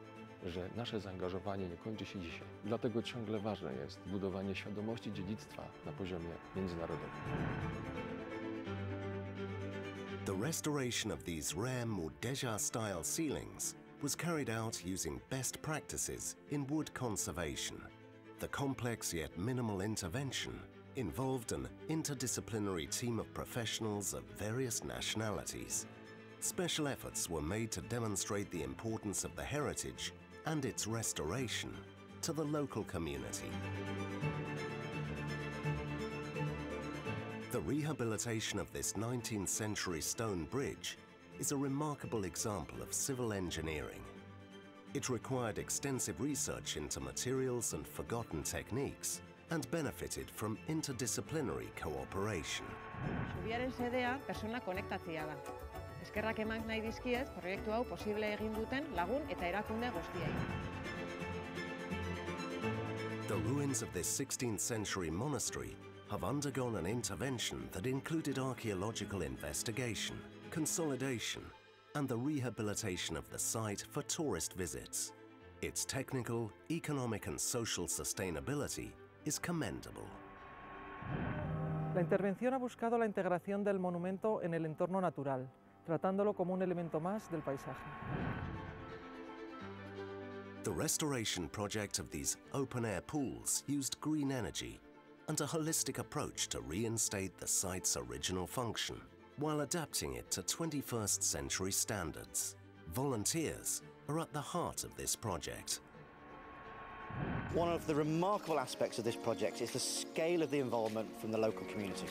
że nasze zaangażowanie nie kończy się dzisiaj. Dlatego ciągle ważne jest budowanie świadomości dziedzictwa na poziomie międzynarodowym. The restoration of these rare Mudéjar-style ceilings was carried out using best practices in wood conservation. The complex yet minimal intervention involved an interdisciplinary team of professionals of various nationalities. Special efforts were made to demonstrate the importance of the heritage and its restoration to the local community. The rehabilitation of this 19th century stone bridge is a remarkable example of civil engineering. It required extensive research into materials and forgotten techniques and benefited from interdisciplinary cooperation. Zubiaren sedea persona konektatzea da. Eskerrak eman nahi dizkiet proiektu hau posible egin duten lagun eta erakunde guztiei. The ruins of this 16th century monastery have undergone an intervention that included archaeological investigation, consolidation, and the rehabilitation of the site for tourist visits. Its technical, economic and social sustainability is commendable. La intervención ha buscado la integración del monumento en el entorno natural, tratándolo como un elemento más del paisaje. The restoration project of these open-air pools used green energy and a holistic approach to reinstate the site's original function, while adapting it to 21st century standards. Volunteers are at the heart of this project. One of the remarkable aspects of this project is the scale of the involvement from the local community.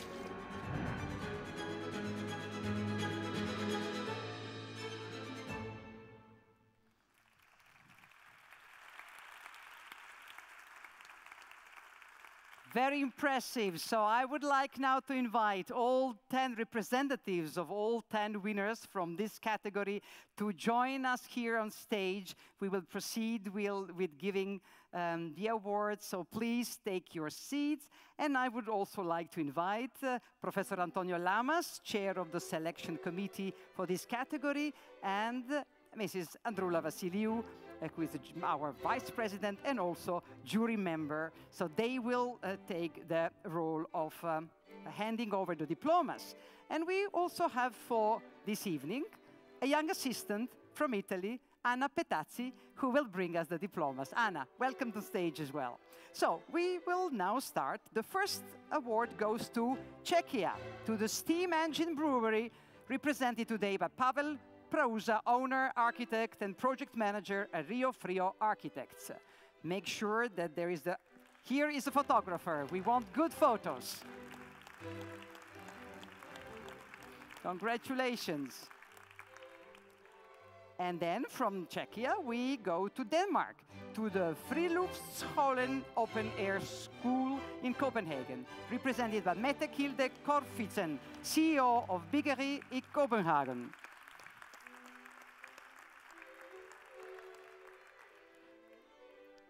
Very impressive. So I would like now to invite all 10 representatives of all 10 winners from this category to join us here on stage. We will proceed with giving the awards, so please take your seats. And I would also like to invite Professor Antonio Lamas, Chair of the Selection Committee for this category, and Mrs. Androula Vasiliou, who is our Vice President and also jury member. So they will take the role of handing over the diplomas. And we also have for this evening a young assistant from Italy, Anna Petazzi, who will bring us the diplomas. Anna, welcome to stage as well. So we will now start. The first award goes to Czechia, to the Steam Engine Brewery, represented today by Pavel Prauza, owner, architect, and project manager at Rio Frio Architects. Make sure that here is a photographer. We want good photos. Congratulations. And then from Czechia, we go to Denmark, to the Friluftsskolen Open Air School in Copenhagen, represented by Mette Kilde Korfitsen, CEO of Byggeri i Copenhagen.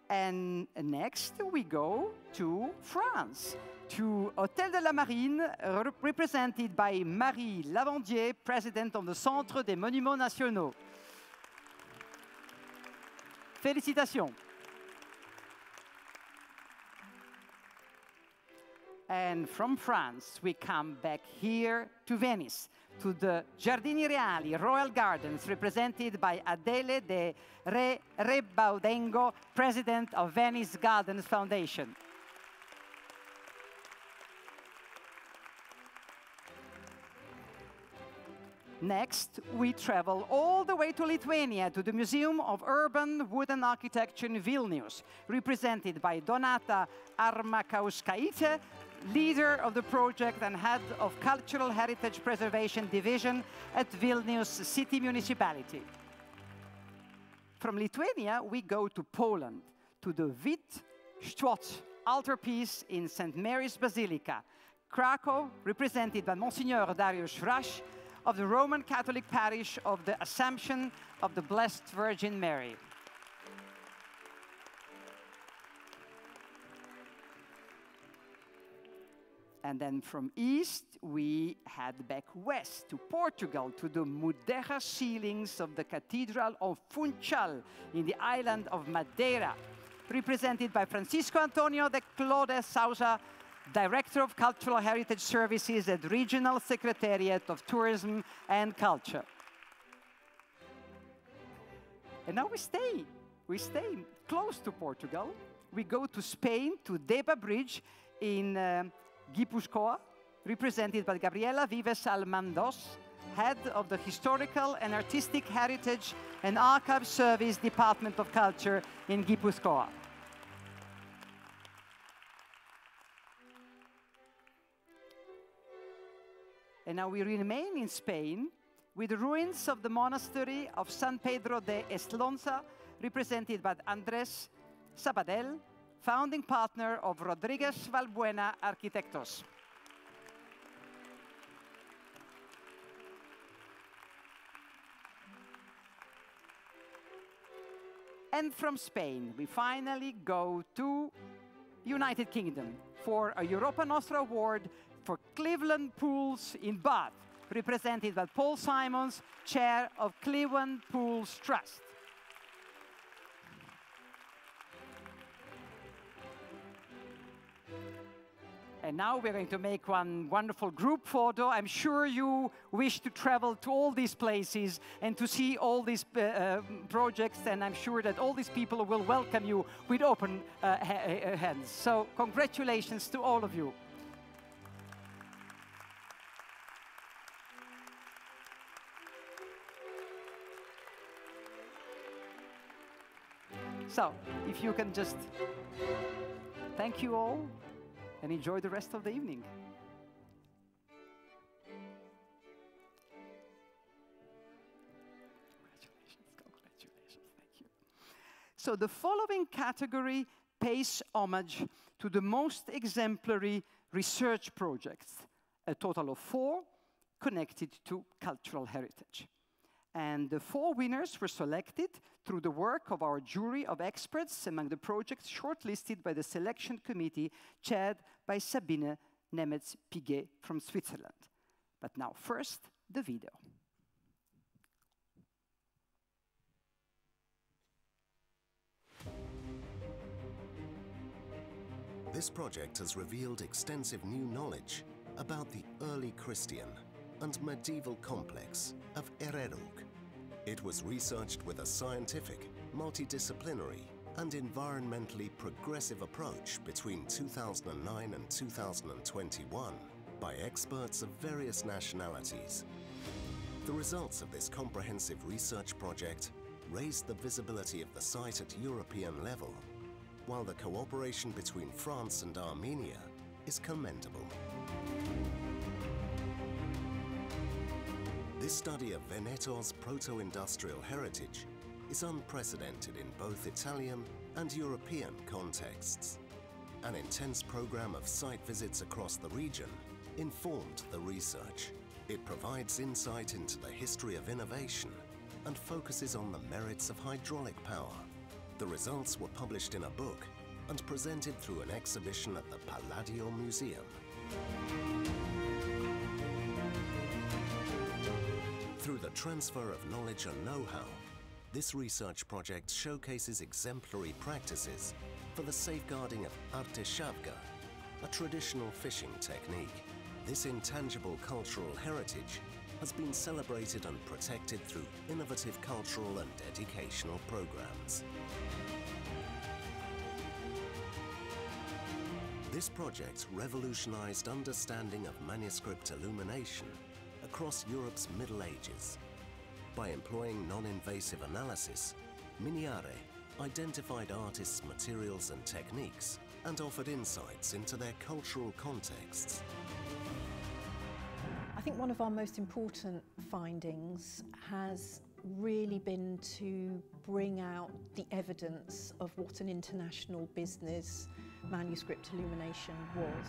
And next we go to France, to Hôtel de la Marine, represented by Marie Lavandier, President of the Centre des Monuments Nationaux. Félicitations. And from France, we come back here to Venice, to the Giardini Reali Royal Gardens, represented by Adele de Rebaudengo, President of Venice Gardens Foundation. Next, we travel all the way to Lithuania, to the Museum of Urban Wooden Architecture in Vilnius, represented by Donata Armakauskaite, leader of the project and head of Cultural Heritage Preservation Division at Vilnius City Municipality. From Lithuania, we go to Poland, to the Wittstoß altarpiece in St. Mary's Basilica, Krakow, represented by Monsignor Dariusz Raś, of the Roman Catholic parish of the Assumption of the Blessed Virgin Mary. And then from east, we head back west to Portugal, to the Mudéjar ceilings of the Cathedral of Funchal in the island of Madeira, represented by Francisco Antonio de Clode Sousa, Director of Cultural Heritage Services at Regional Secretariat of Tourism and Culture. And now we stay close to Portugal. We go to Spain, to Deba Bridge in Gipuzkoa, represented by Gabriela Vives Almandos, head of the Historical and Artistic Heritage and Archive Service Department of Culture in Gipuzkoa. And now we remain in Spain with the ruins of the monastery of San Pedro de Eslonza, represented by Andrés Sabadell, founding partner of Rodríguez Valbuena Arquitectos. And from Spain, we finally go to United Kingdom for a Europa Nostra Award for Cleveland Pools in Bath, represented by Paul Simons, Chair of Cleveland Pools Trust. And now we're going to make one wonderful group photo. I'm sure you wish to travel to all these places and to see all these projects, and I'm sure that all these people will welcome you with open hands. So congratulations to all of you. So, if you can just thank you all and enjoy the rest of the evening. Congratulations, thank you. So the following category pays homage to the most exemplary research projects, a total of 4 connected to cultural heritage. And the 4 winners were selected through the work of our jury of experts among the projects shortlisted by the selection committee chaired by Sabine Nemeth-Piguet from Switzerland. But now first, the video. This project has revealed extensive new knowledge about the early Christian and medieval complex of Ererug. It was researched with a scientific, multidisciplinary, and environmentally progressive approach between 2009 and 2021 by experts of various nationalities. The results of this comprehensive research project raised the visibility of the site at European level, while the cooperation between France and Armenia is commendable. This study of Veneto's proto-industrial heritage is unprecedented in both Italian and European contexts. An intense program of site visits across the region informed the research. It provides insight into the history of innovation and focuses on the merits of hydraulic power. The results were published in a book and presented through an exhibition at the Palladio Museum. Through the transfer of knowledge and know-how, this research project showcases exemplary practices for the safeguarding of arte shavga, a traditional fishing technique. This intangible cultural heritage has been celebrated and protected through innovative cultural and educational programs. This project revolutionized understanding of manuscript illumination across Europe's Middle Ages. By employing non-invasive analysis, Miniare identified artists' materials and techniques and offered insights into their cultural contexts. I think one of our most important findings has really been to bring out the evidence of what an international business manuscript illumination was.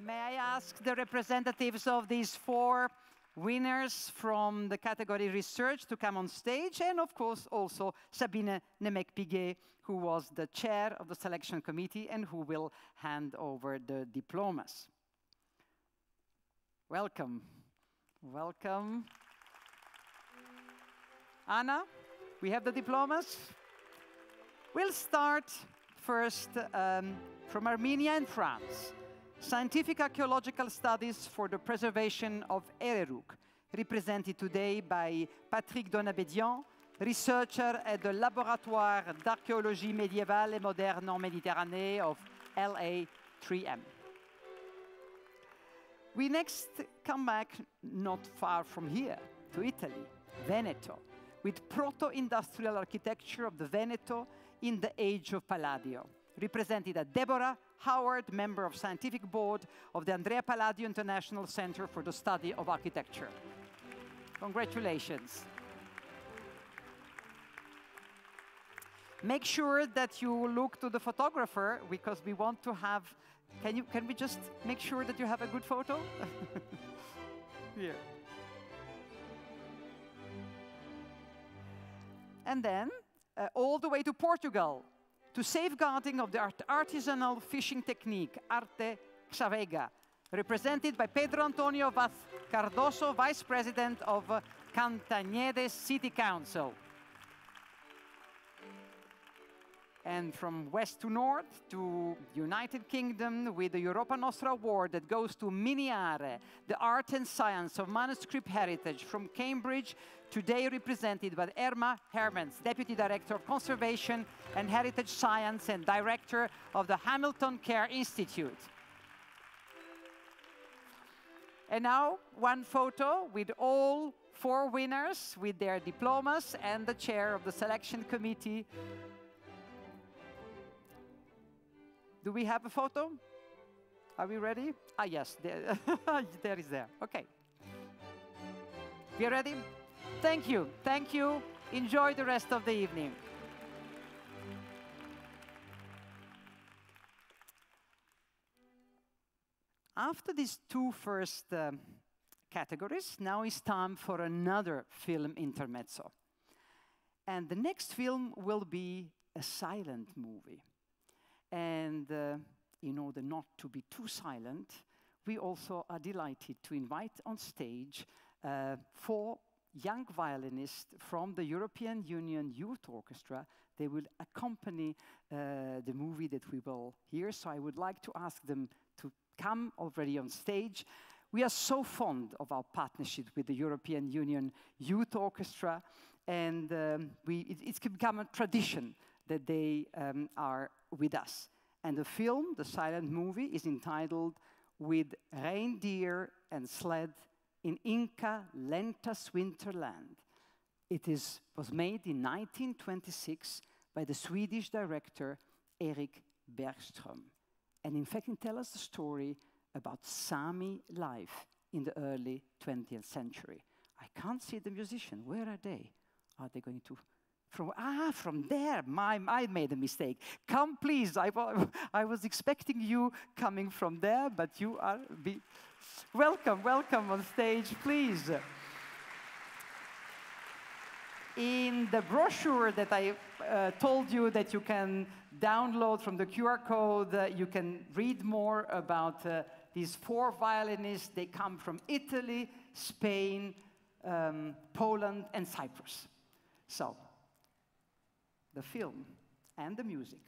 May I ask the representatives of these 4 winners from the category research to come on stage, and of course also Sabine Nemeth-Piguet, who was the chair of the selection committee and who will hand over the diplomas. Welcome. Welcome. Anna, we have the diplomas. We'll start first from Armenia and France. Scientific archaeological studies for the preservation of Ererug, represented today by Patrick Donabedian, researcher at the Laboratoire d'Archéologie médiévale et moderne en Méditerranée of LA3M. We next come back not far from here, to Italy, Veneto, with proto-industrial architecture of the Veneto in the age of Palladio, represented at Deborah Howard, member of scientific board of the Andrea Palladio International Center for the Study of Architecture. Congratulations. Make sure that you look to the photographer, because we want to have, can we just make sure that you have a good photo? Here. And then, all the way to Portugal, to safeguarding of the artisanal fishing technique, arte xavega, represented by Pedro Antonio Vaz Cardoso, Vice President of Cantanhede City Council. And from west to north to United Kingdom with the Europa Nostra Award that goes to Miniare, the art and science of manuscript heritage from Cambridge, today represented by Hermann, Deputy Director of Conservation and Heritage Science and Director of the Hamilton Care Institute. And now, one photo with all 4 winners with their diplomas and the chair of the selection committee. Do we have a photo? Are we ready? Ah, yes, there, there is there. Okay. We are ready? Thank you. Thank you. Enjoy the rest of the evening. After these two first categories, now it's time for another film intermezzo. And the next film will be a silent movie. And in order not to be too silent, we also are delighted to invite on stage 4 young violinists from the European Union Youth Orchestra. They will accompany the movie that we will hear. So I would like to ask them to come already on stage. We are so fond of our partnership with the European Union Youth Orchestra, and it's become a tradition that they are with us. And the film, the silent movie, is entitled With Reindeer and Sled in Inca Lentas Winterland. It was made in 1926 by the Swedish director Erik Bergström. And in fact, it tells us the story about Sami life in the early 20th century. I can't see the musician. Where are they? Are they going to... From there. I made a mistake. Come, please. I was expecting you coming from there, but you are... Welcome, welcome on stage, please. In the brochure that I told you that you can download from the QR code, you can read more about these 4 violinists. They come from Italy, Spain, Poland, and Cyprus. So, the film and the music.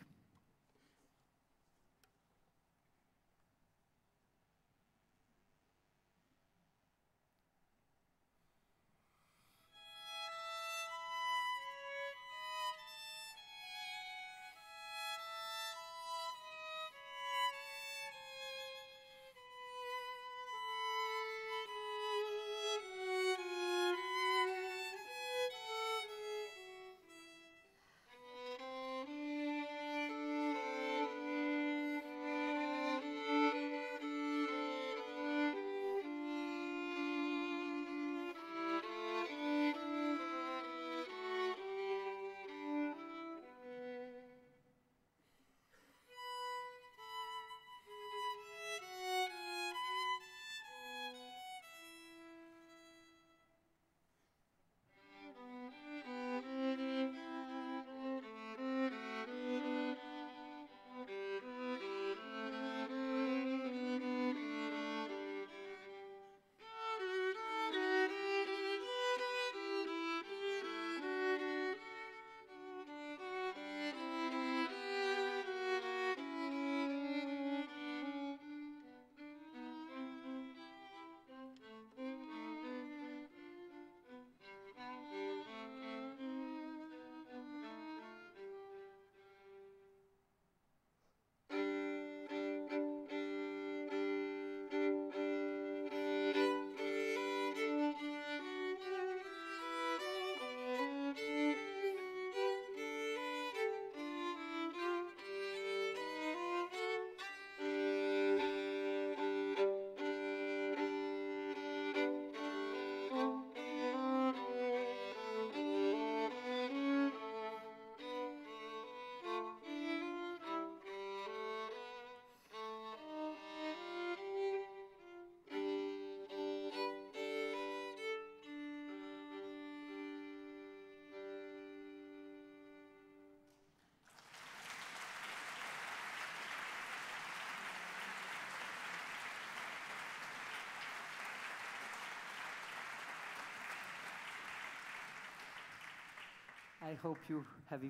I hope you have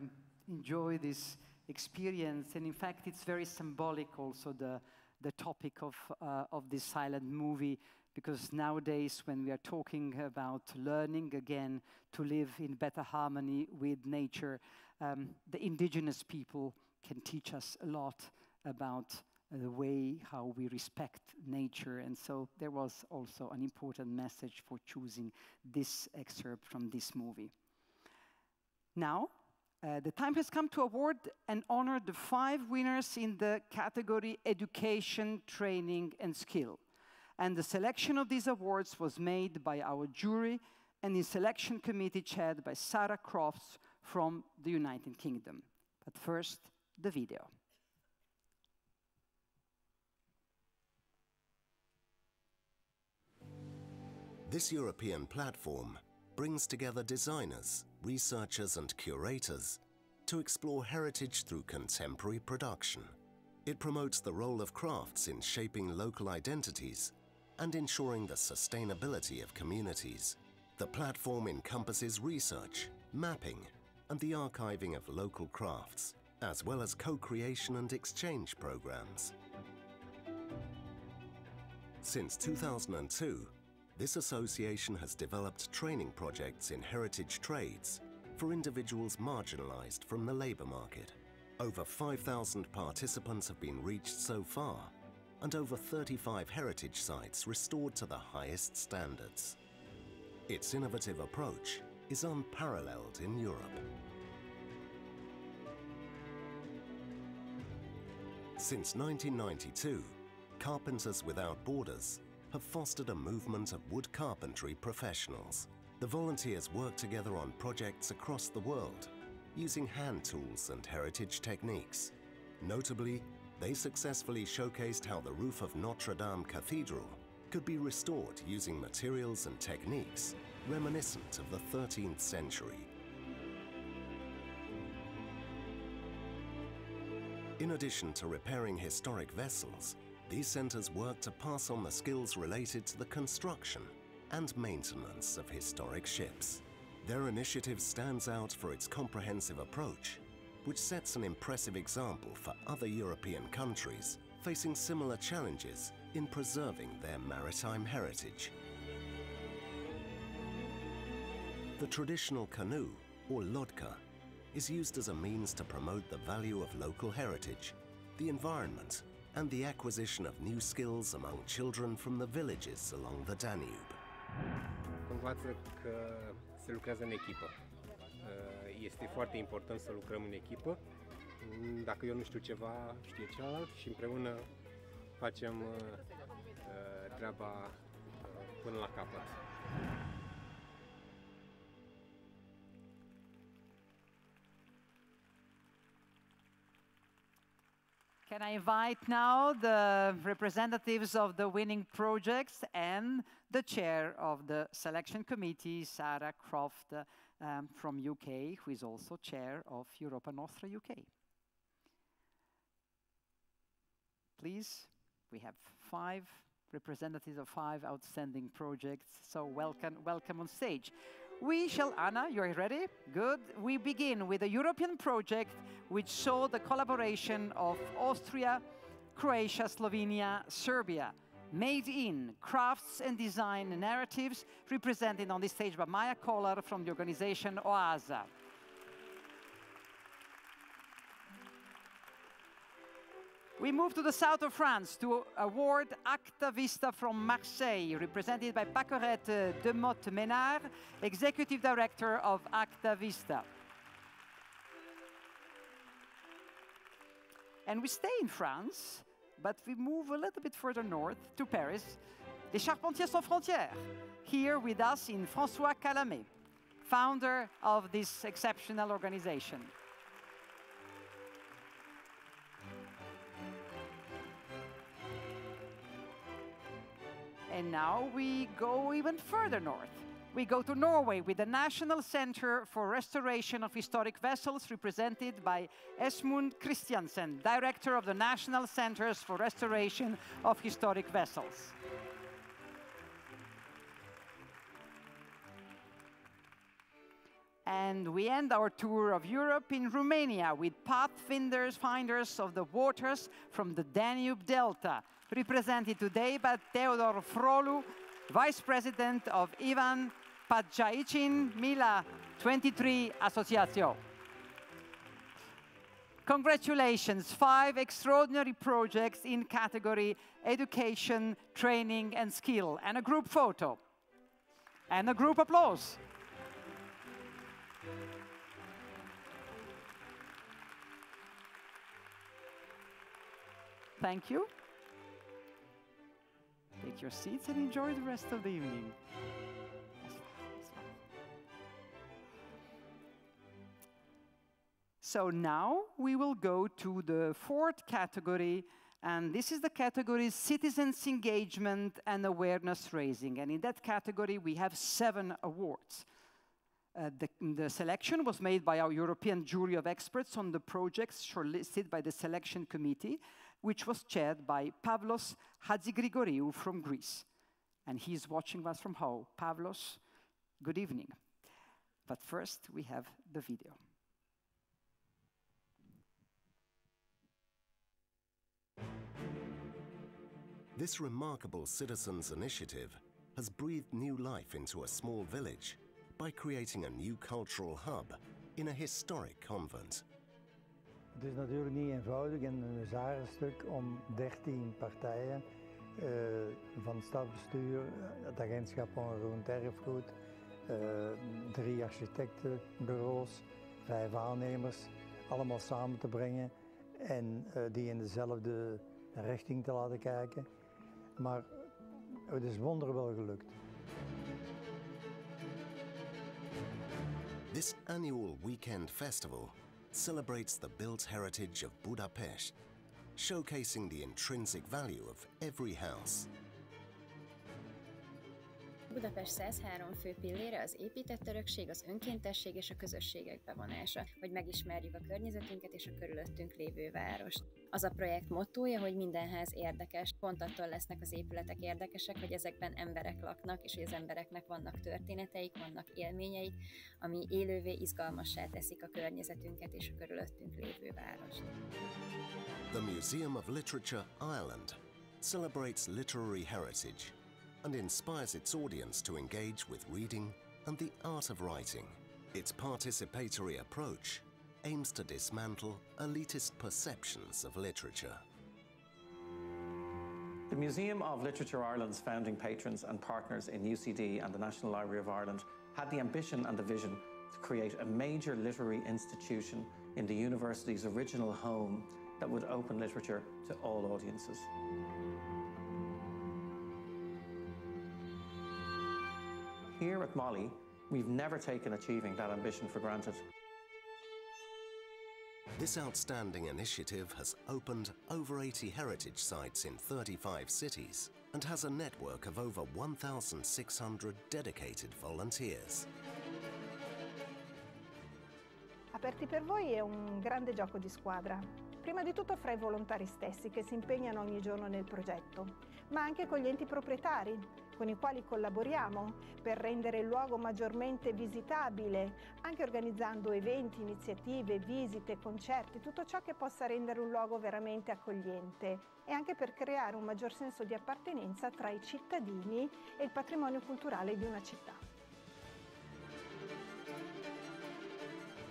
enjoyed this experience. And in fact, it's very symbolic also, the topic of this silent movie, because nowadays when we are talking about learning again to live in better harmony with nature, the indigenous people can teach us a lot about the way how we respect nature. And so there was also an important message for choosing this excerpt from this movie. Now, the time has come to award and honor the 5 winners in the category Education, Training and Skill. And the selection of these awards was made by our jury and the selection committee chaired by Sarah Crofts from the United Kingdom. But first, the video. This European platform brings together designers, researchers and curators to explore heritage through contemporary production. It promotes the role of crafts in shaping local identities and ensuring the sustainability of communities. The platform encompasses research, mapping, and the archiving of local crafts, as well as co-creation and exchange programs. Since 2002, this association has developed training projects in heritage trades for individuals marginalized from the labor market. Over 5,000 participants have been reached so far, and over 35 heritage sites restored to the highest standards. Its innovative approach is unparalleled in Europe. Since 1992, Carpenters Without Borders have fostered a movement of wood carpentry professionals. The volunteers work together on projects across the world, using hand tools and heritage techniques. Notably, they successfully showcased how the roof of Notre Dame Cathedral could be restored using materials and techniques reminiscent of the 13th century. In addition to repairing historic vessels, these centers work to pass on the skills related to the construction and maintenance of historic ships. Their initiative stands out for its comprehensive approach, which sets an impressive example for other European countries facing similar challenges in preserving their maritime heritage. The traditional canoe, or lodka, is used as a means to promote the value of local heritage, the environment, and the acquisition of new skills among children from the villages along the Danube. Învață că se lucrează în echipă. Este foarte important să lucrăm în echipă. Dacă eu nu știu ceva, știe celălalt și împreună facem treaba până la capăt. Can I invite now the representatives of the winning projects and the chair of the selection committee, Sarah Croft from UK, who is also chair of Europa Nostra UK. Please, we have 5 representatives of 5 outstanding projects, so welcome on stage. We shall, Anna, you're ready? Good. We begin with a European project which saw the collaboration of Austria, Croatia, Slovenia, Serbia, made in crafts and design narratives, represented on this stage by Maya Kolar from the organization OASA. We move to the south of France to award Acta Vista from Marseille, represented by Pacorette de Motte-Ménard, Executive Director of Acta Vista. And we stay in France, but we move a little bit further north to Paris. Les Charpentiers Sans Frontières, here with us in François Calamet, founder of this exceptional organization. And now we go even further north. We go to Norway with the National Center for Restoration of Historic Vessels, represented by Esmund Christiansen, Director of the National Centers for Restoration of Historic Vessels. And we end our tour of Europe in Romania with pathfinders of the waters from the Danube Delta, represented today by Theodor Frolu, Vice President of Ivan Padjaicin Mila 23 Association. Congratulations, 5 extraordinary projects in category education, training, and skill, and a group photo, and a group applause. Thank you. Take your seats and enjoy the rest of the evening. So now we will go to the fourth category, and this is the category Citizens Engagement and Awareness Raising. And in that category, we have 7 awards. The selection was made by our European jury of experts on the projects shortlisted by the selection committee, which was chaired by Pavlos Hatzigrigoriou from Greece. And he's watching us from home. Pavlos, good evening. But first, we have the video. This remarkable citizens' initiative has breathed new life into a small village by creating a new cultural hub in a historic convent. Het is natuurlijk niet eenvoudig en een zarenstuk om 13 partijen van het stadsbestuur, het agentschap onroerend erfgoed, 3 architectenbureaus, 5 aannemers, allemaal samen te brengen en die in dezelfde richting te laten kijken. Maar het is wonderwel gelukt. This annual weekend festival celebrates the built heritage of Budapest, showcasing the intrinsic value of every house. Budapest 103 fő pillére az épített örökség, az önkéntesség és a közösségek bevonása, hogy megismerjük a környezetünket és a körülöttünk lévő várost. Az a projekt mottója, hogy minden ház érdekes, pont attól lesznek az épületek érdekesek, hogy ezekben emberek laknak, és hogy az embereknek vannak történeteik, vannak élményeik, ami élővé, izgalmassá teszik a környezetünket és a körülöttünk lévő várost. The Museum of Literature Ireland celebrates literary heritage and inspires its audience to engage with reading and the art of writing. Its participatory approach aims to dismantle elitist perceptions of literature. The Museum of Literature Ireland's founding patrons and partners in UCD and the National Library of Ireland had the ambition and the vision to create a major literary institution in the university's original home that would open literature to all audiences. Here at MoLI, we've never taken achieving that ambition for granted. This outstanding initiative has opened over 80 heritage sites in 35 cities and has a network of over 1,600 dedicated volunteers. Aperti per voi è un grande gioco di squadra. Prima di tutto fra i volontari stessi che si impegnano ogni giorno nel progetto, ma anche con gli enti proprietari, con i quali collaboriamo per rendere il luogo maggiormente visitabile, anche organizzando eventi, iniziative, visite, concerti, tutto ciò che possa rendere un luogo veramente accogliente e anche per creare un maggior senso di appartenenza tra i cittadini e il patrimonio culturale di una città.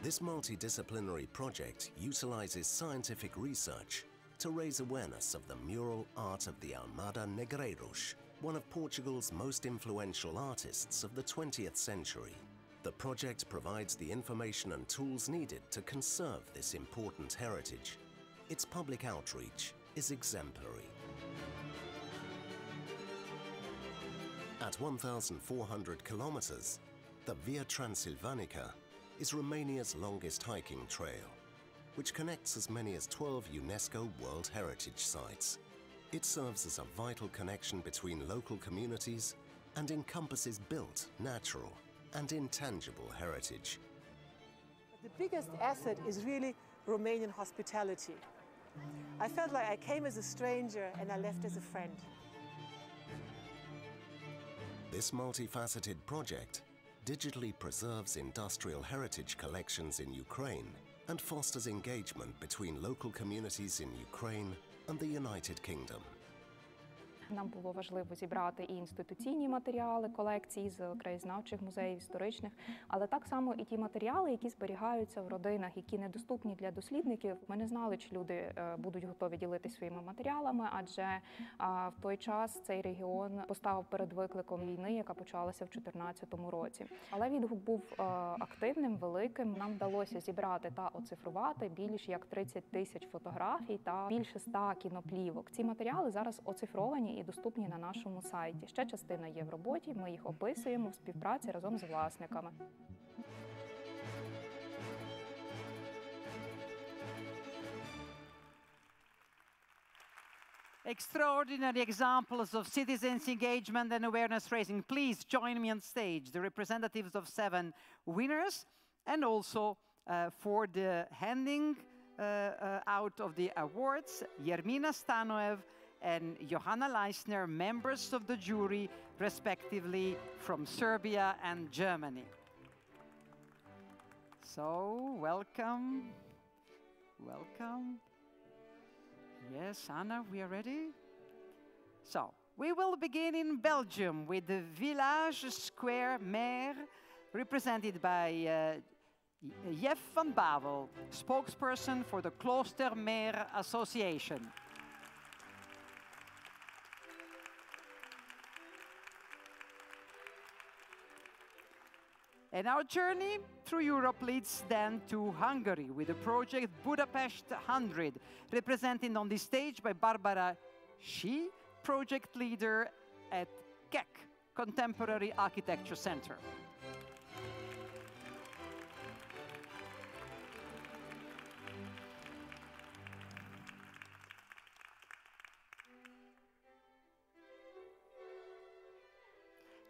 This multidisciplinary project utilizes scientific research to raise awareness of the mural art of the Almada Negreiros, one of Portugal's most influential artists of the 20th century. The project provides the information and tools needed to conserve this important heritage. Its public outreach is exemplary. At 1,400 kilometers, the Via Transilvanica is Romania's longest hiking trail, which connects as many as 12 UNESCO World Heritage Sites. It serves as a vital connection between local communities and encompasses built, natural, and intangible heritage. The biggest asset is really Romanian hospitality. I felt like I came as a stranger and I left as a friend. This multifaceted project digitally preserves industrial heritage collections in Ukraine and fosters engagement between local communities in Ukraine and the United Kingdom. Нам було важливо зібрати і інституційні матеріали колекцій з краєзнавчих музеїв, історичних, але так само і ті матеріали, які зберігаються в родинах, які недоступні для дослідників. Ми не знали, чи люди будуть готові ділитися своїми матеріалами, адже в той час цей регіон поставив перед викликом війни, яка почалася в 2014 році. Але відгук був активним, великим. Нам вдалося зібрати та оцифрувати більш як 30 тисяч фотографій та більше 100 кіноплівок. Ці матеріали зараз оцифровані і доступні на нашому сайті. Ще частина є в роботі, ми їх описуємо в співпраці разом з власниками. extraordinary examples of citizens' engagement and awareness raising. Please join me on stage, the representatives of 7 winners, and also for the handing out of the awards, Jermina Stanoev and Johanna Leisner, members of the jury, respectively, from Serbia and Germany. So, welcome. Welcome. Yes, Anna, we are ready? So, we will begin in Belgium with the Village Square Mayor, represented by Jeff van Bavel, spokesperson for the Kloostermeer Association. And our journey through Europe leads then to Hungary with the project Budapest 100, represented on this stage by Barbara Shi, project leader at KEC, Contemporary Architecture Center.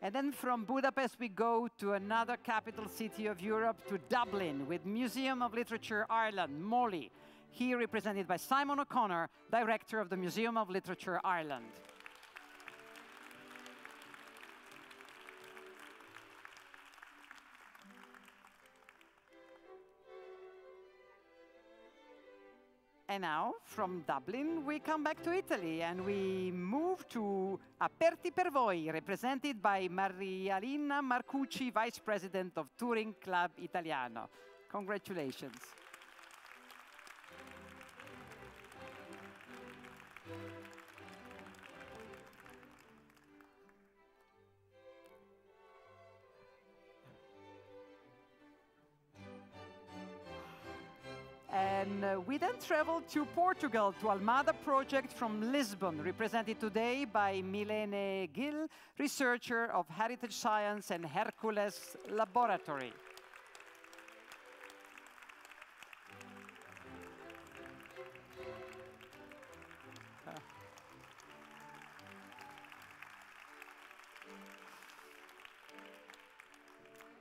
And then from Budapest, we go to another capital city of Europe, to Dublin, with Museum of Literature Ireland, MoLI, here represented by Simon O'Connor, director of the Museum of Literature Ireland. And now, from Dublin, we come back to Italy, and we move to Aperti per Voi, represented by Marialina Marcucci, Vice President of Touring Club Italiano. Congratulations. And we then traveled to Portugal, to Almada project from Lisbon, represented today by Milene Gil, researcher of Heritage Science and Hercules Laboratory.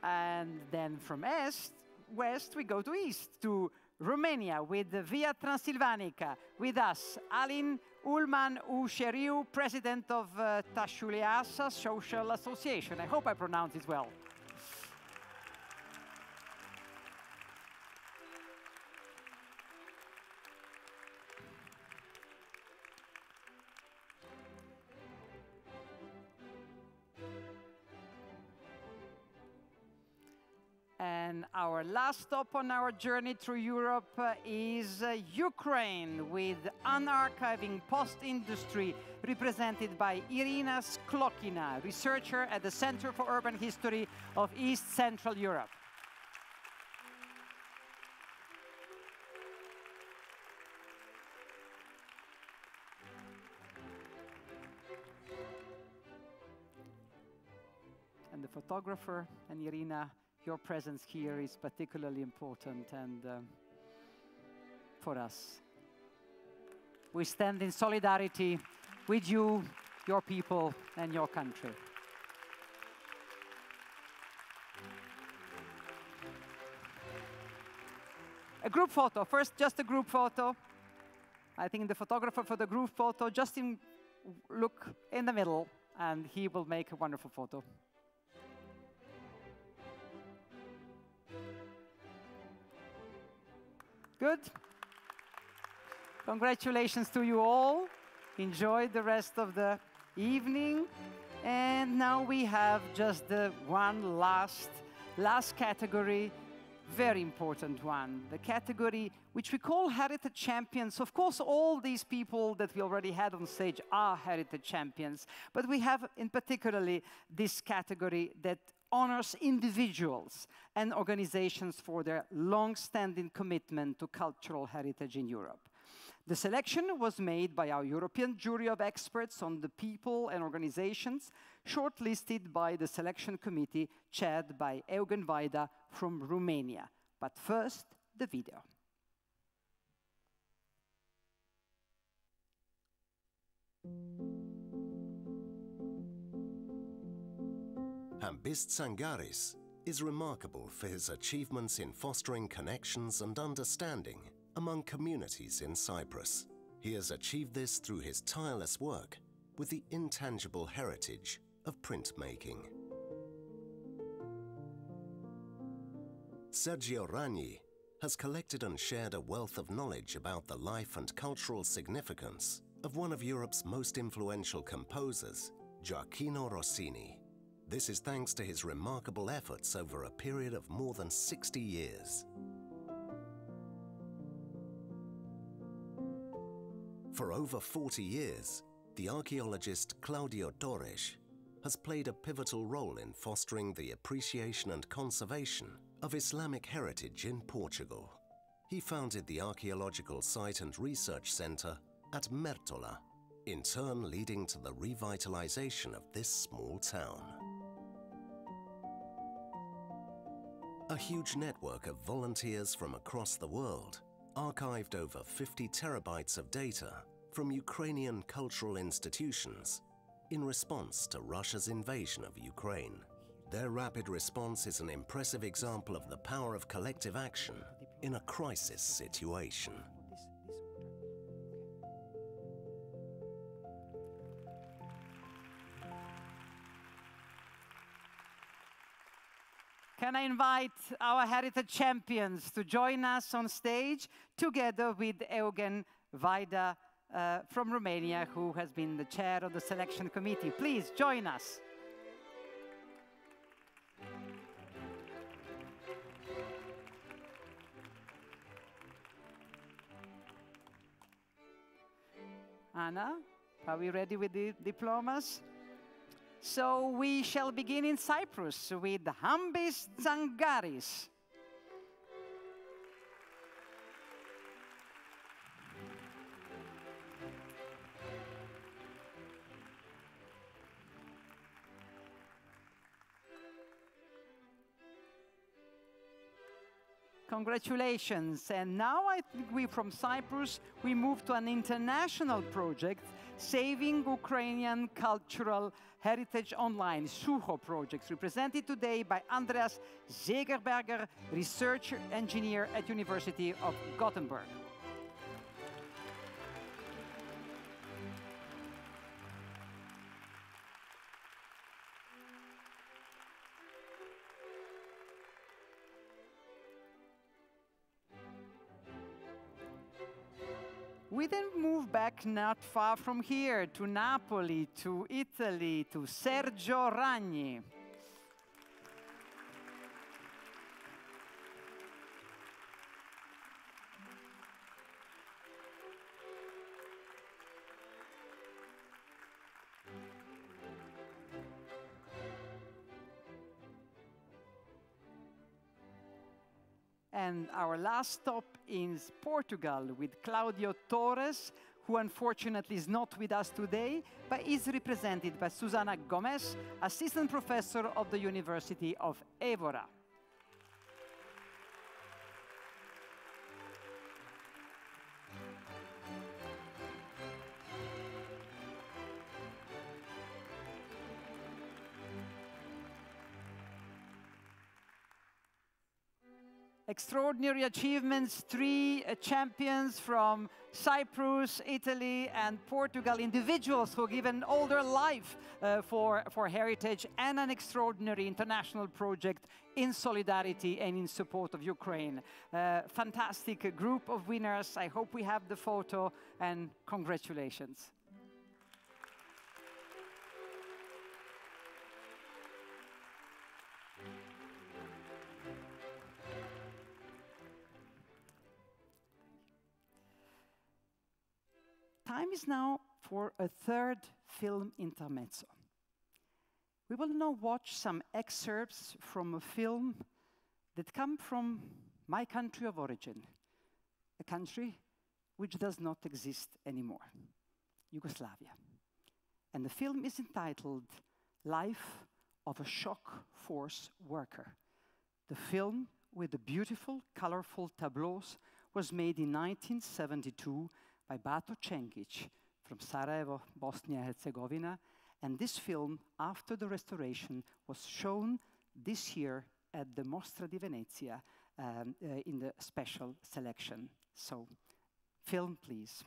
And then from west, we go to east, to Romania, with the Via Transilvanica. With us, Alin Ulman Ușeriu, president of Tashuleasa Social Association. I hope I pronounced it well. And our last stop on our journey through Europe is Ukraine, with Unarchiving Post-Industry, represented by Irina Sklokina, researcher at the Center for Urban History of East Central Europe. And the photographer, and Irina, your presence here is particularly important, and for us. We stand in solidarity with you, your people, and your country. A group photo. First, just a group photo. I think the photographer for the group photo, just look in the middle, and he will make a wonderful photo. Good. Congratulations to you all. Enjoy the rest of the evening. And now we have just the one last category, very important one. The category which we call Heritage Champions. Of course, all these people that we already had on stage are Heritage Champions. But we have in particularly this category that honors individuals and organizations for their long-standing commitment to cultural heritage in Europe. The selection was made by our European jury of experts on the people and organizations, shortlisted by the selection committee chaired by Eugen Vaida from Romania. But first, the video. Ambist Tsangaris is remarkable for his achievements in fostering connections and understanding among communities in Cyprus. He has achieved this through his tireless work with the intangible heritage of printmaking. Sergio Ragni has collected and shared a wealth of knowledge about the life and cultural significance of one of Europe's most influential composers, Gioacchino Rossini. This is thanks to his remarkable efforts over a period of more than 60 years. For over 40 years, the archaeologist Claudio Torres has played a pivotal role in fostering the appreciation and conservation of Islamic heritage in Portugal. He founded the Archaeological Site and Research Centre at Metsola, in turn leading to the revitalization of this small town. A huge network of volunteers from across the world archived over 50 terabytes of data from Ukrainian cultural institutions in response to Russia's invasion of Ukraine. Their rapid response is an impressive example of the power of collective action in a crisis situation. Can I invite our heritage champions to join us on stage, together with Eugen Vaida from Romania, who has been the chair of the selection committee. Please join us. Anna, are we ready with the diplomas? So we shall begin in Cyprus with Ambist Tsangaris. Congratulations. And now I think we from Cyprus, we move to an international project, Saving Ukrainian Cultural Heritage Online, SUCHO projects, represented today by Andreas Zegerberger, research engineer at University of Gothenburg. We then move back not far from here to Napoli, to Italy, to Sergio Ragni. And our last stop is Portugal with Claudio Torres, who unfortunately is not with us today, but is represented by Susana Gomes, assistant professor of the University of Évora. Extraordinary achievements, 3 champions from Cyprus, Italy, and Portugal, individuals who have given all their life for heritage, and an extraordinary international project in solidarity and in support of Ukraine. Fantastic group of winners. I hope we have the photo, and congratulations. Time is now for a third film intermezzo. We will now watch some excerpts from a film that come from my country of origin, a country which does not exist anymore, Yugoslavia. And the film is entitled Life of a Shock Force Worker. The film, with the beautiful, colorful tableaus, was made in 1972 by Bato Cengic from Sarajevo, Bosnia and Herzegovina. And this film, after the restoration, was shown this year at the Mostra di Venezia in the special selection. So, film, please.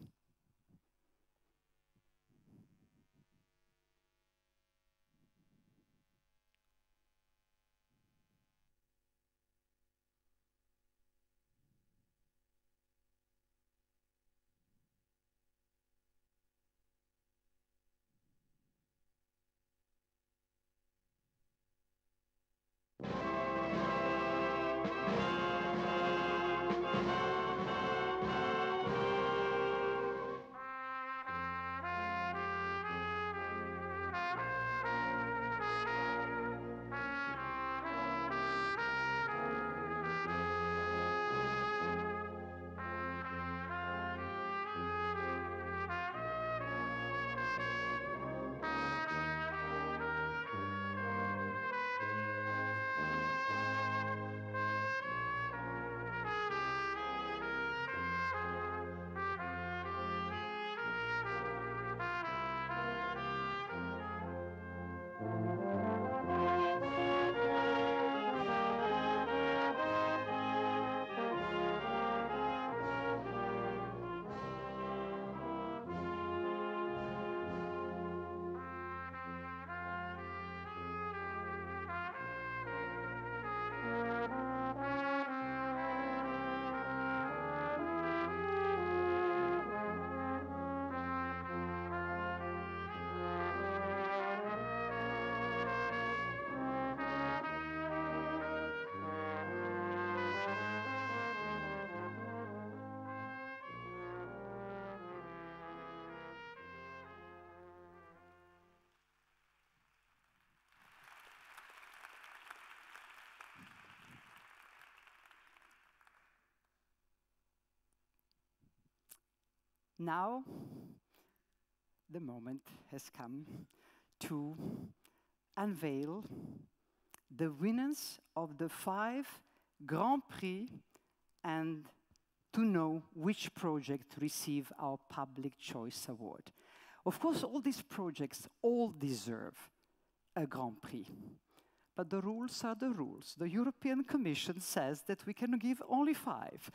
Now, the moment has come to unveil the winners of the 5 Grand Prix and to know which project receive our Public Choice Award. Of course, all these projects all deserve a Grand Prix. But the rules are the rules. The European Commission says that we can give only 5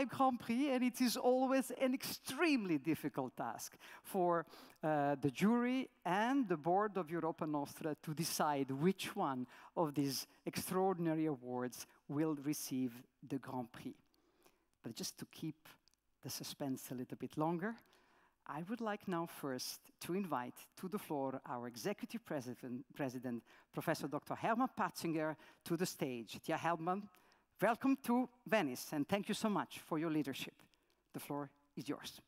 Grand Prix, and it is always an extremely difficult task for the jury and the board of Europa Nostra to decide which one of these extraordinary awards will receive the Grand Prix. But just to keep the suspense a little bit longer, I would like now first to invite to the floor our Executive President, Professor Dr. Hermann Parzinger, to the stage. Dear Hermann, welcome to Venice, and thank you so much for your leadership. The floor is yours.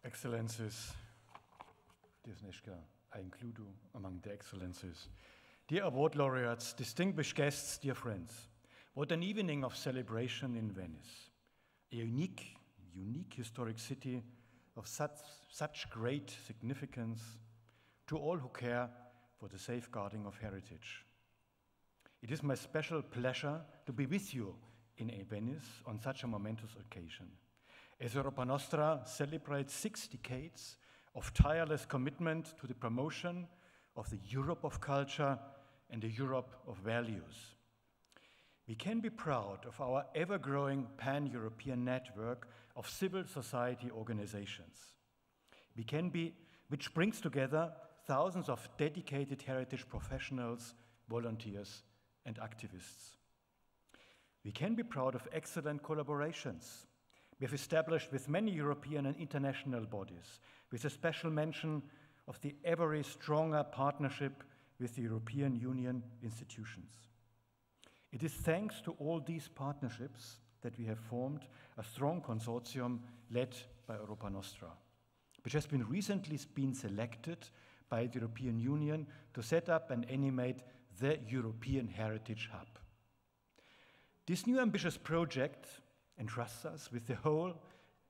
Excellencies, dear Sneška, I include you among the excellencies. Dear award laureates, distinguished guests, dear friends, what an evening of celebration in Venice. A unique historic city of such great significance to all who care for the safeguarding of heritage. It is my special pleasure to be with you in Venice on such a momentous occasion. As Europa Nostra celebrates 6 decades of tireless commitment to the promotion of the Europe of culture and the Europe of values. We can be proud of our ever-growing pan-European network of civil society organizations. Which brings together thousands of dedicated heritage professionals, volunteers, and activists. We can be proud of excellent collaborations we have established with many European and international bodies, with a special mention of the ever stronger partnership with the European Union institutions. It is thanks to all these partnerships that we have formed a strong consortium led by Europa Nostra, which has been recently selected by the European Union to set up and animate the European Heritage Hub. This new ambitious project entrusts us with the whole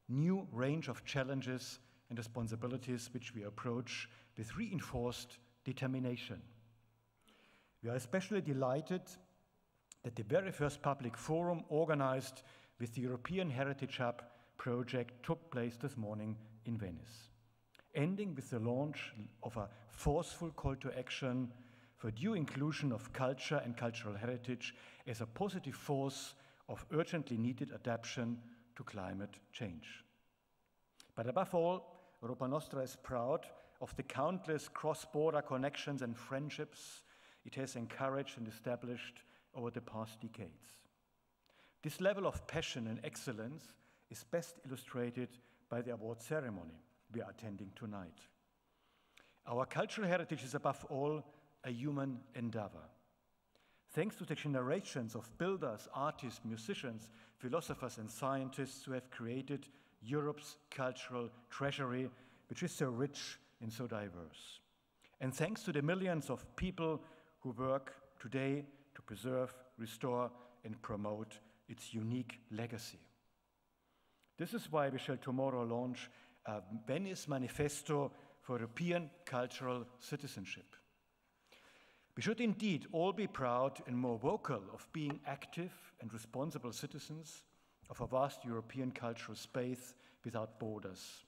new range of challenges and responsibilities which we approach with reinforced determination. We are especially delighted that the very first public forum organized with the European Heritage Hub project took place this morning in Venice, ending with the launch of a forceful call to action for due inclusion of culture and cultural heritage as a positive force of urgently needed adaptation to climate change. But above all, Europa Nostra is proud of the countless cross-border connections and friendships it has encouraged and established over the past decades. This level of passion and excellence is best illustrated by the award ceremony we are attending tonight. Our cultural heritage is above all a human endeavor. Thanks to the generations of builders, artists, musicians, philosophers, and scientists who have created Europe's cultural treasury, which is so rich and so diverse. And thanks to the millions of people who work today to preserve, restore, and promote its unique legacy. This is why we shall tomorrow launch a Venice Manifesto for European Cultural Citizenship. We should indeed all be proud and more vocal of being active and responsible citizens of a vast European cultural space without borders,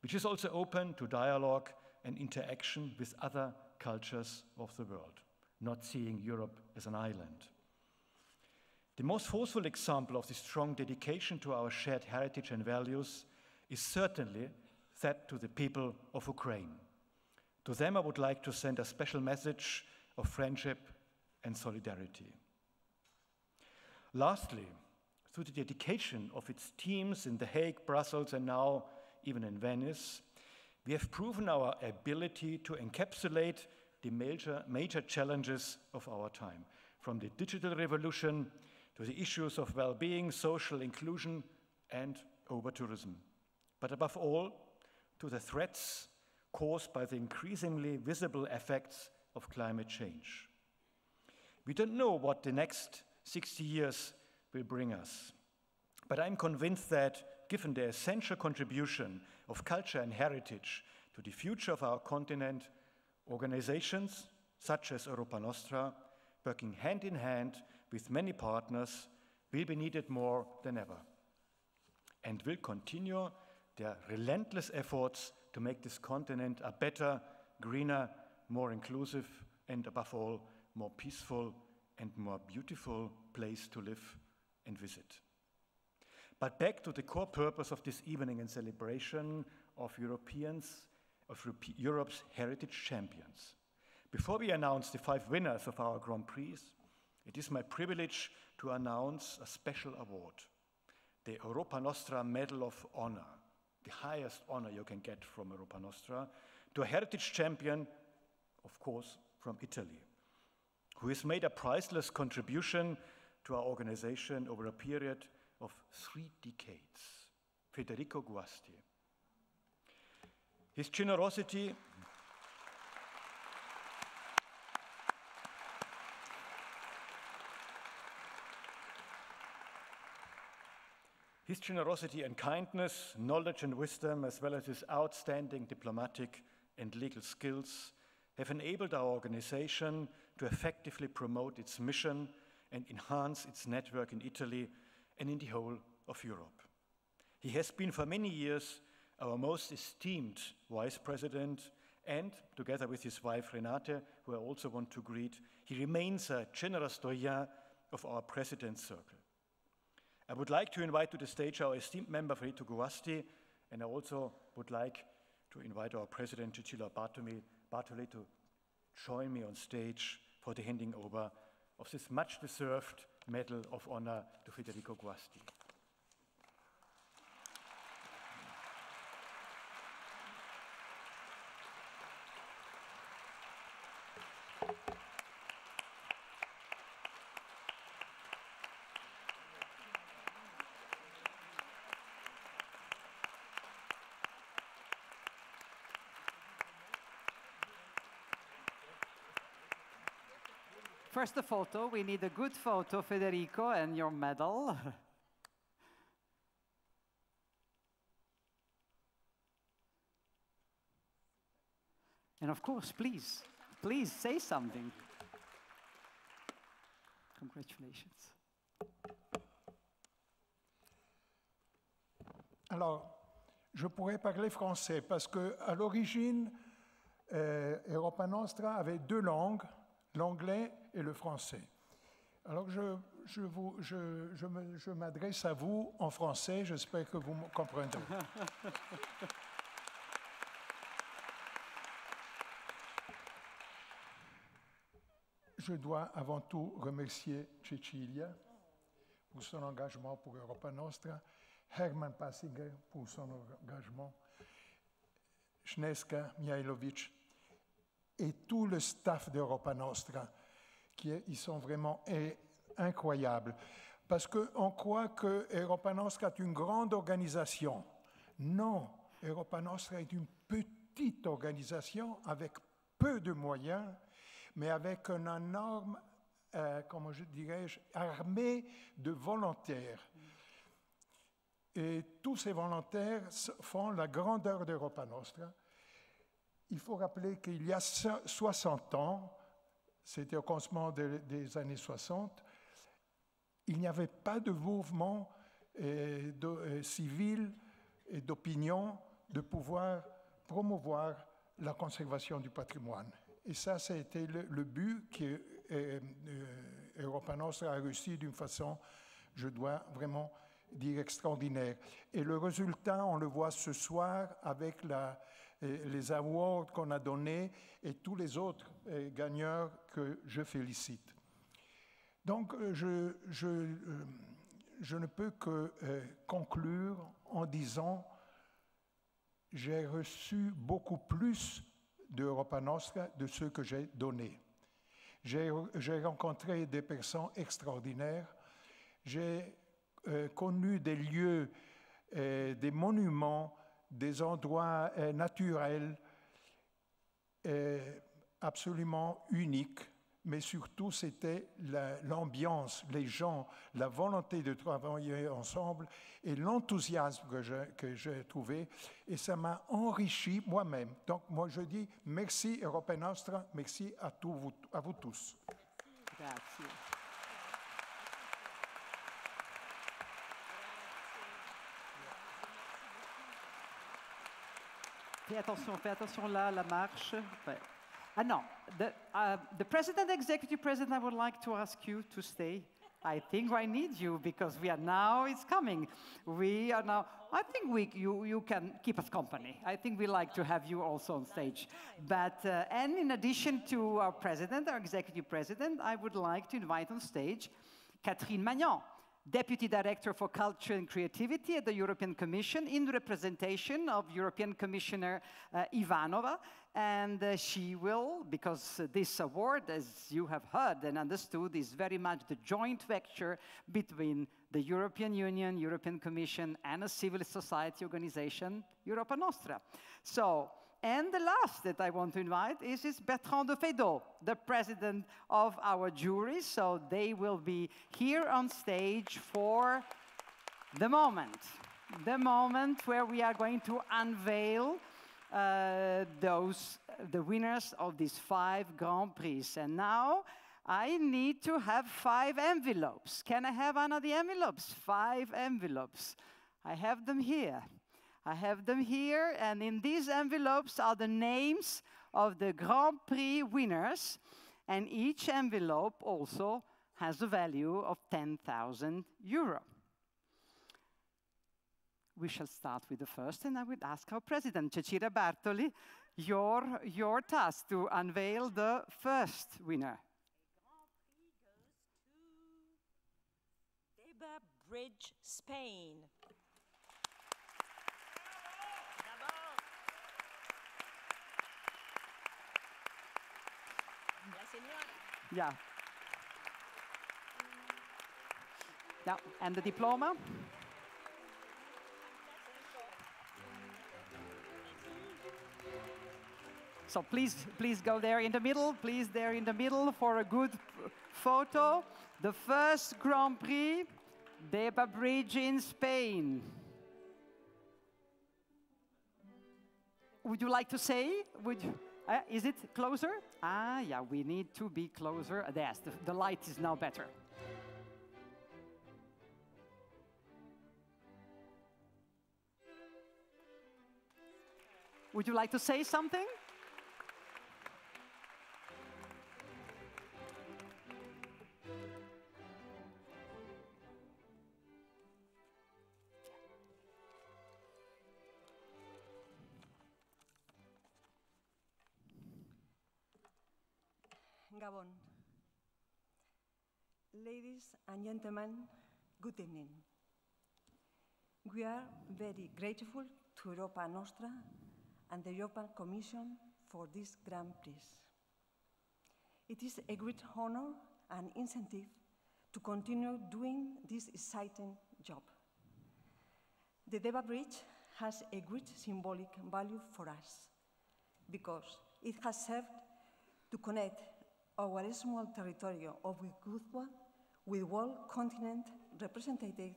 which is also open to dialogue and interaction with other cultures of the world, not seeing Europe as an island. The most forceful example of this strong dedication to our shared heritage and values is certainly that to the people of Ukraine. To them, I would like to send a special message of friendship and solidarity. Lastly, through the dedication of its teams in The Hague, Brussels, and now even in Venice, we have proven our ability to encapsulate the major challenges of our time, from the digital revolution to the issues of well-being, social inclusion, and over-tourism. But above all, to the threats caused by the increasingly visible effects of climate change. We don't know what the next 60 years will bring us, but I'm convinced that given the essential contribution of culture and heritage to the future of our continent, organizations such as Europa Nostra, working hand in hand with many partners, will be needed more than ever, and will continue their relentless efforts to make this continent a better, greener, more inclusive, and above all, more peaceful and more beautiful place to live and visit. But back to the core purpose of this evening and celebration of Europe's heritage champions. Before we announce the 5 winners of our Grand Prix, it is my privilege to announce a special award, the Europa Nostra Medal of Honor, the highest honor you can get from Europa Nostra, to a heritage champion, of course, from Italy, who has made a priceless contribution to our organization over a period of 3 decades, Federico Guasti. His generosity and kindness, knowledge and wisdom, as well as his outstanding diplomatic and legal skills, have enabled our organization to effectively promote its mission and enhance its network in Italy and in the whole of Europe. He has been for many years our most esteemed vice president, and together with his wife Renate, who I also want to greet, he remains a generous doyen of our president's circle. I would like to invite to the stage our esteemed member Federico Guasti, and I also would like to invite our president Cecilia Bartoli to join me on stage for the handing over of this much-deserved Medal of Honor to Federico Guasti. First, the photo. We need a good photo, Federico, and your medal. And of course, please say something. Congratulations. Alors, je pourrais parler français parce qu'à l'origine, Europa Nostra avait deux langues, l'anglais et le français. Alors, je m'adresse à vous en français, j'espère que vous me comprendrez. Je dois avant tout remercier Cecilia pour son engagement pour Europa Nostra, Hermann Parzinger pour son engagement, Sneška, Mihailović et tout le staff d'Europa Nostra, ils sont vraiment incroyables. Parce qu'on croit que Europa Nostra est une grande organisation. Non, Europa Nostra est une petite organisation avec peu de moyens, mais avec une énorme, comment dirais-je, armée de volontaires. Et tous ces volontaires font la grandeur d'Europa Nostra. Il faut rappeler qu'il y a 60 ans, c'était au commencement des années 60, il n'y avait pas de mouvement civil et d'opinion de pouvoir promouvoir la conservation du patrimoine. Et ça, c'était le but que Europa Nostra a réussi d'une façon, je dois vraiment dire, extraordinaire. Et le résultat, on le voit ce soir avec les awards qu'on a donnés et tous les autres gagnants que je félicite. Donc, je ne peux que conclure en disant j'ai reçu beaucoup plus d'Europa Nostra de ce que j'ai donné. J'ai rencontré des personnes extraordinaires, j'ai connu des lieux, des monuments, des endroits naturels absolument uniques, mais surtout c'était l'ambiance, les gens, la volonté de travailler ensemble et l'enthousiasme que j'ai trouvé, et ça m'a enrichi moi-même. Donc moi je dis merci Europa Nostra, merci à vous tous. Grazie. Fais attention là, la marche. Ouais. No, the president, executive president, I would like to ask you to stay. I think I need you because it's coming. We are now, I think you can keep us company. I think we like to have you also on stage. But, and in addition to our president, our executive president, I would like to invite on stage Catherine Magnan, Deputy Director for Culture and Creativity at the European Commission in representation of European Commissioner Ivanova. And she will, because this award, as you have heard and understood, is very much the joint venture between the European Union, European Commission, and a civil society organization, Europa Nostra. So, and the last that I want to invite is Bertrand de Feydeau, the president of our jury. So they will be here on stage for the moment where we are going to unveil the winners of these 5 Grand Prix. And now I need to have 5 envelopes. Can I have one of the envelopes? 5 envelopes. I have them here. And in these envelopes are the names of the Grand Prix winners, and each envelope also has a value of 10,000 euro. We shall start with the first, and I would ask our president, Cecilia Bartoli, your task to unveil the first winner. Deba Bridge, Spain. Yeah. Yeah, and the diploma. So please go there in the middle. Please there in the middle for a good photo. The first Grand Prix, Deba Bridge in Spain. Would you like to say? Is it closer? Ah, yeah, we need to be closer. Yes, the light is now better. Would you like to say something? Gabon. Ladies and gentlemen, good evening. We are very grateful to Europa Nostra and the European Commission for this Grand Prix. It is a great honor and incentive to continue doing this exciting job. The Deba Bridge has a great symbolic value for us because it has served to connect our small territory of Cicutto with world continent represented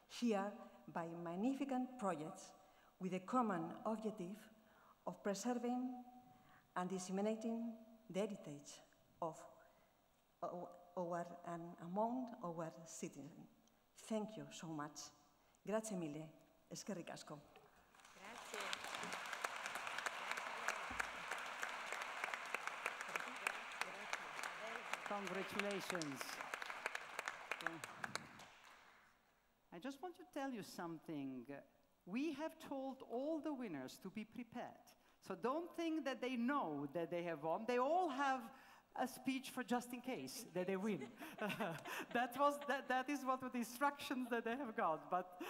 here by magnificent projects with a common objective of preserving and disseminating the heritage of our and among our citizens. Thank you so much. Grazie mille. Eskerrik asko. Congratulations. I just want to tell you something. We have told all the winners to be prepared. So don't think that they know that they have won. They all have a speech for just in case that they win. That is what the instructions that they have got, but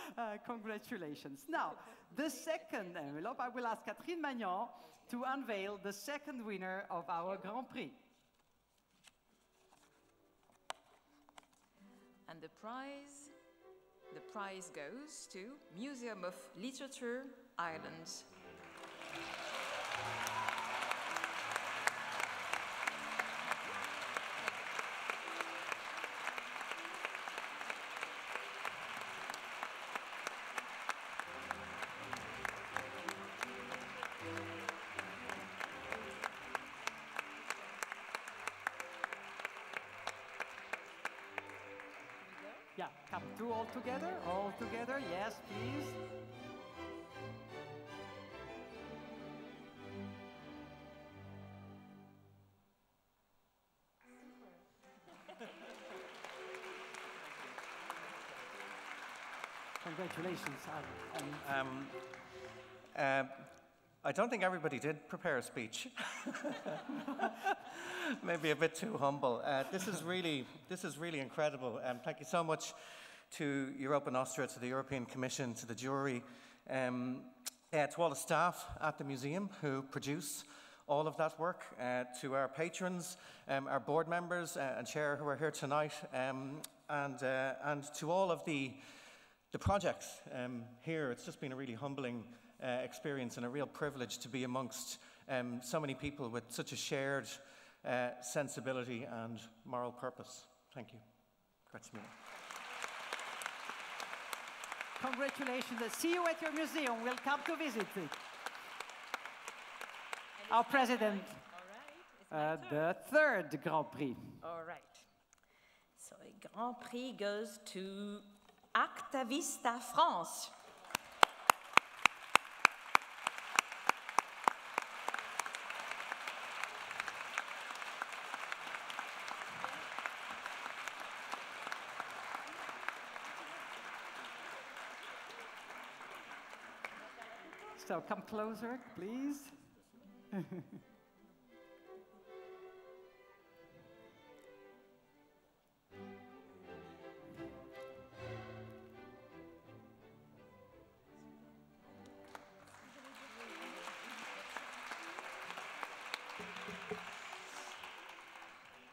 congratulations. Now, the second envelope, I will ask Catherine Magnan to unveil the second winner of our Grand Prix. And the prize goes to Museum of Literature, Ireland. Yeah, come through all together, yes, please. Congratulations. I don't think everybody did prepare a speech. Maybe a bit too humble. This is really incredible. Thank you so much to Europa Nostra, to the European Commission, to the jury, to all the staff at the museum who produce all of that work, to our patrons, our board members and chair who are here tonight, and to all of the projects here. It's just been a really humbling experience and a real privilege to be amongst so many people with such a shared sensibility and moral purpose. Thank you. Grazie mille. Congratulations. See you at your museum. We'll come to visit it. Our president, the third Grand Prix. All right. So a Grand Prix goes to Acta Vista France. So come closer, please.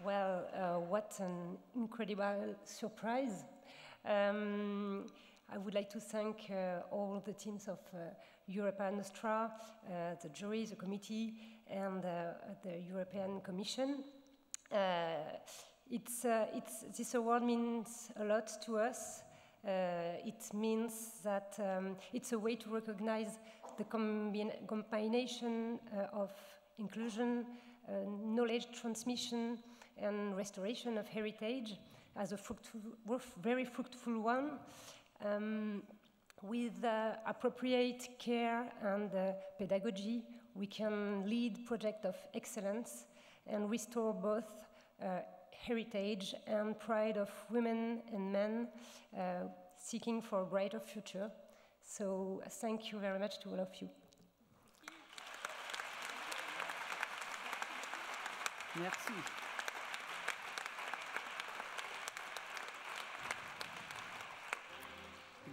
Well, what an incredible surprise. I would like to thank all the teams of Europa Nostra, the jury, the committee, and the European Commission. This award means a lot to us. It means that it's a way to recognize the combination of inclusion, knowledge transmission, and restoration of heritage as a very fruitful one, with appropriate care and pedagogy. We can lead projects of excellence and restore both heritage and pride of women and men seeking for a brighter future. So thank you very much to all of you. Merci.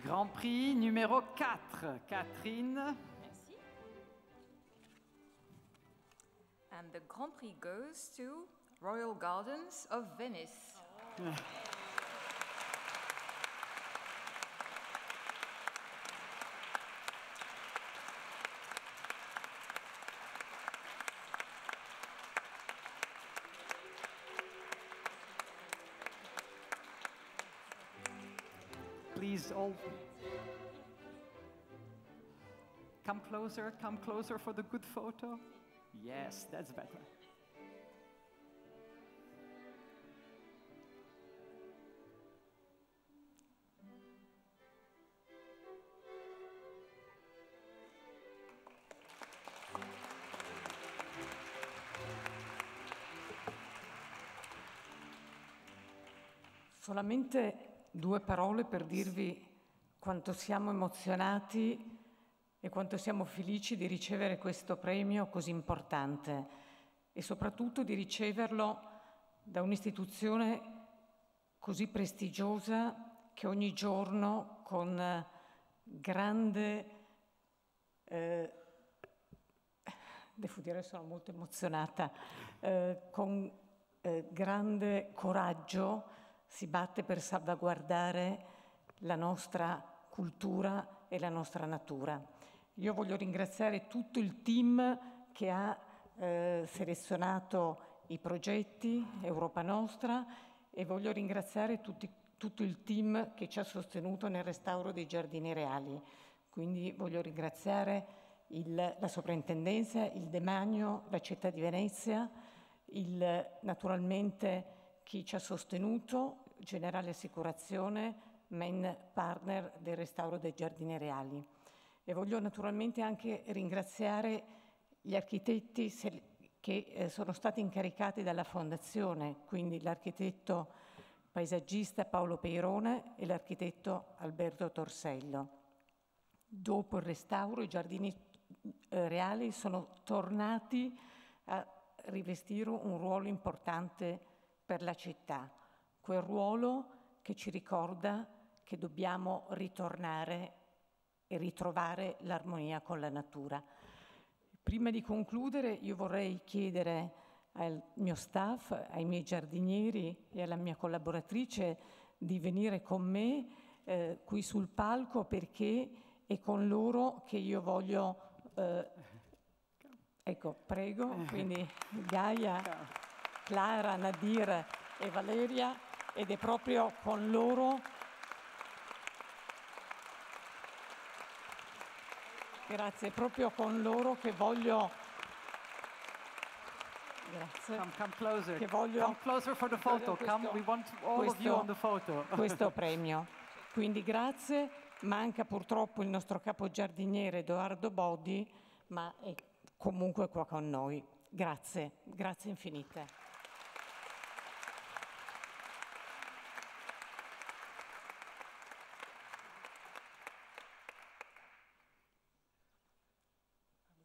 Grand Prix numéro 4, Catherine. Merci. And the Grand Prix goes to Royal Gardens of Venice. Please all come closer for the good photo. Yes, that's better. Solamente 2 parole per dirvi quanto siamo emozionati e quanto siamo felici di ricevere questo premio così importante e soprattutto di riceverlo da un'istituzione così prestigiosa che ogni giorno con grande, devo dire sono molto emozionata, con grande coraggio si batte per salvaguardare la nostra cultura e la nostra natura. Io voglio ringraziare tutto il team che ha selezionato i progetti Europa Nostra e voglio ringraziare tutto il team che ci ha sostenuto nel restauro dei giardini reali. Quindi voglio ringraziare la soprintendenza, il demanio, la città di Venezia, naturalmente chi ci ha sostenuto, Generale Assicurazione, main partner del restauro dei giardini reali. E voglio naturalmente anche ringraziare gli architetti che sono stati incaricati dalla Fondazione, quindi l'architetto paesaggista Paolo Peirone e l'architetto Alberto Torsello. Dopo il restauro i giardini reali sono tornati a rivestire un ruolo importante per la città, quel ruolo che ci ricorda che dobbiamo ritornare e ritrovare l'armonia con la natura. Prima di concludere io vorrei chiedere al mio staff, ai miei giardinieri e alla mia collaboratrice di venire con me qui sul palco perché è con loro che io voglio... ecco, prego, quindi Gaia, Clara, Nadir e Valeria, ed è proprio con loro, grazie, è proprio con loro che voglio, grazie, come closer. Che voglio, come closer for the photo, we want all of you on the photo. Questo premio, quindi grazie, manca purtroppo il nostro capo giardiniere Edoardo Bodi, ma è comunque qua con noi, grazie, grazie infinite.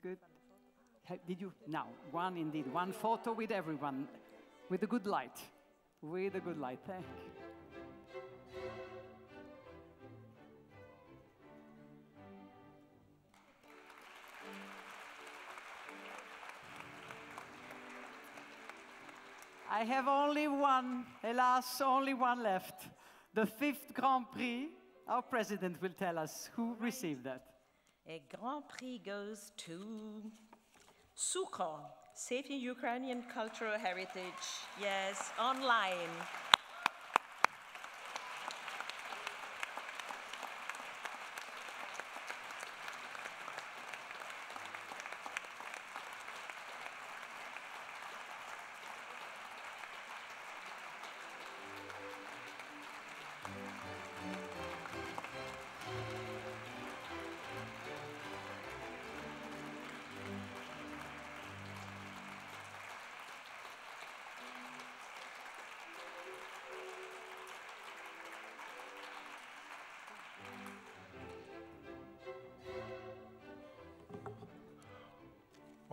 Good. Did you? Now, one indeed. One photo with everyone, with a good light. With a good light. Thank you. I have only one, alas, only one left. The 5th Grand Prix. Our president will tell us who received that. A Grand Prix goes to SUCHO, Saving Ukrainian Cultural Heritage. Yes, online.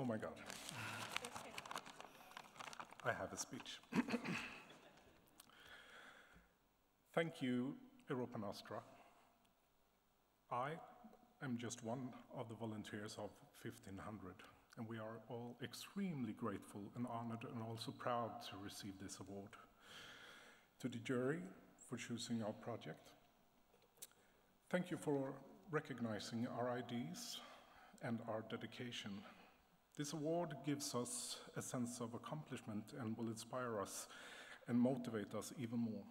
Oh my God. I have a speech. Thank you, Europa Nostra. I am just one of the volunteers of 1500, and we are all extremely grateful and honored and also proud to receive this award. To the jury for choosing our project. Thank you for recognizing our ideas and our dedication. This award gives us a sense of accomplishment and will inspire us and motivate us even more.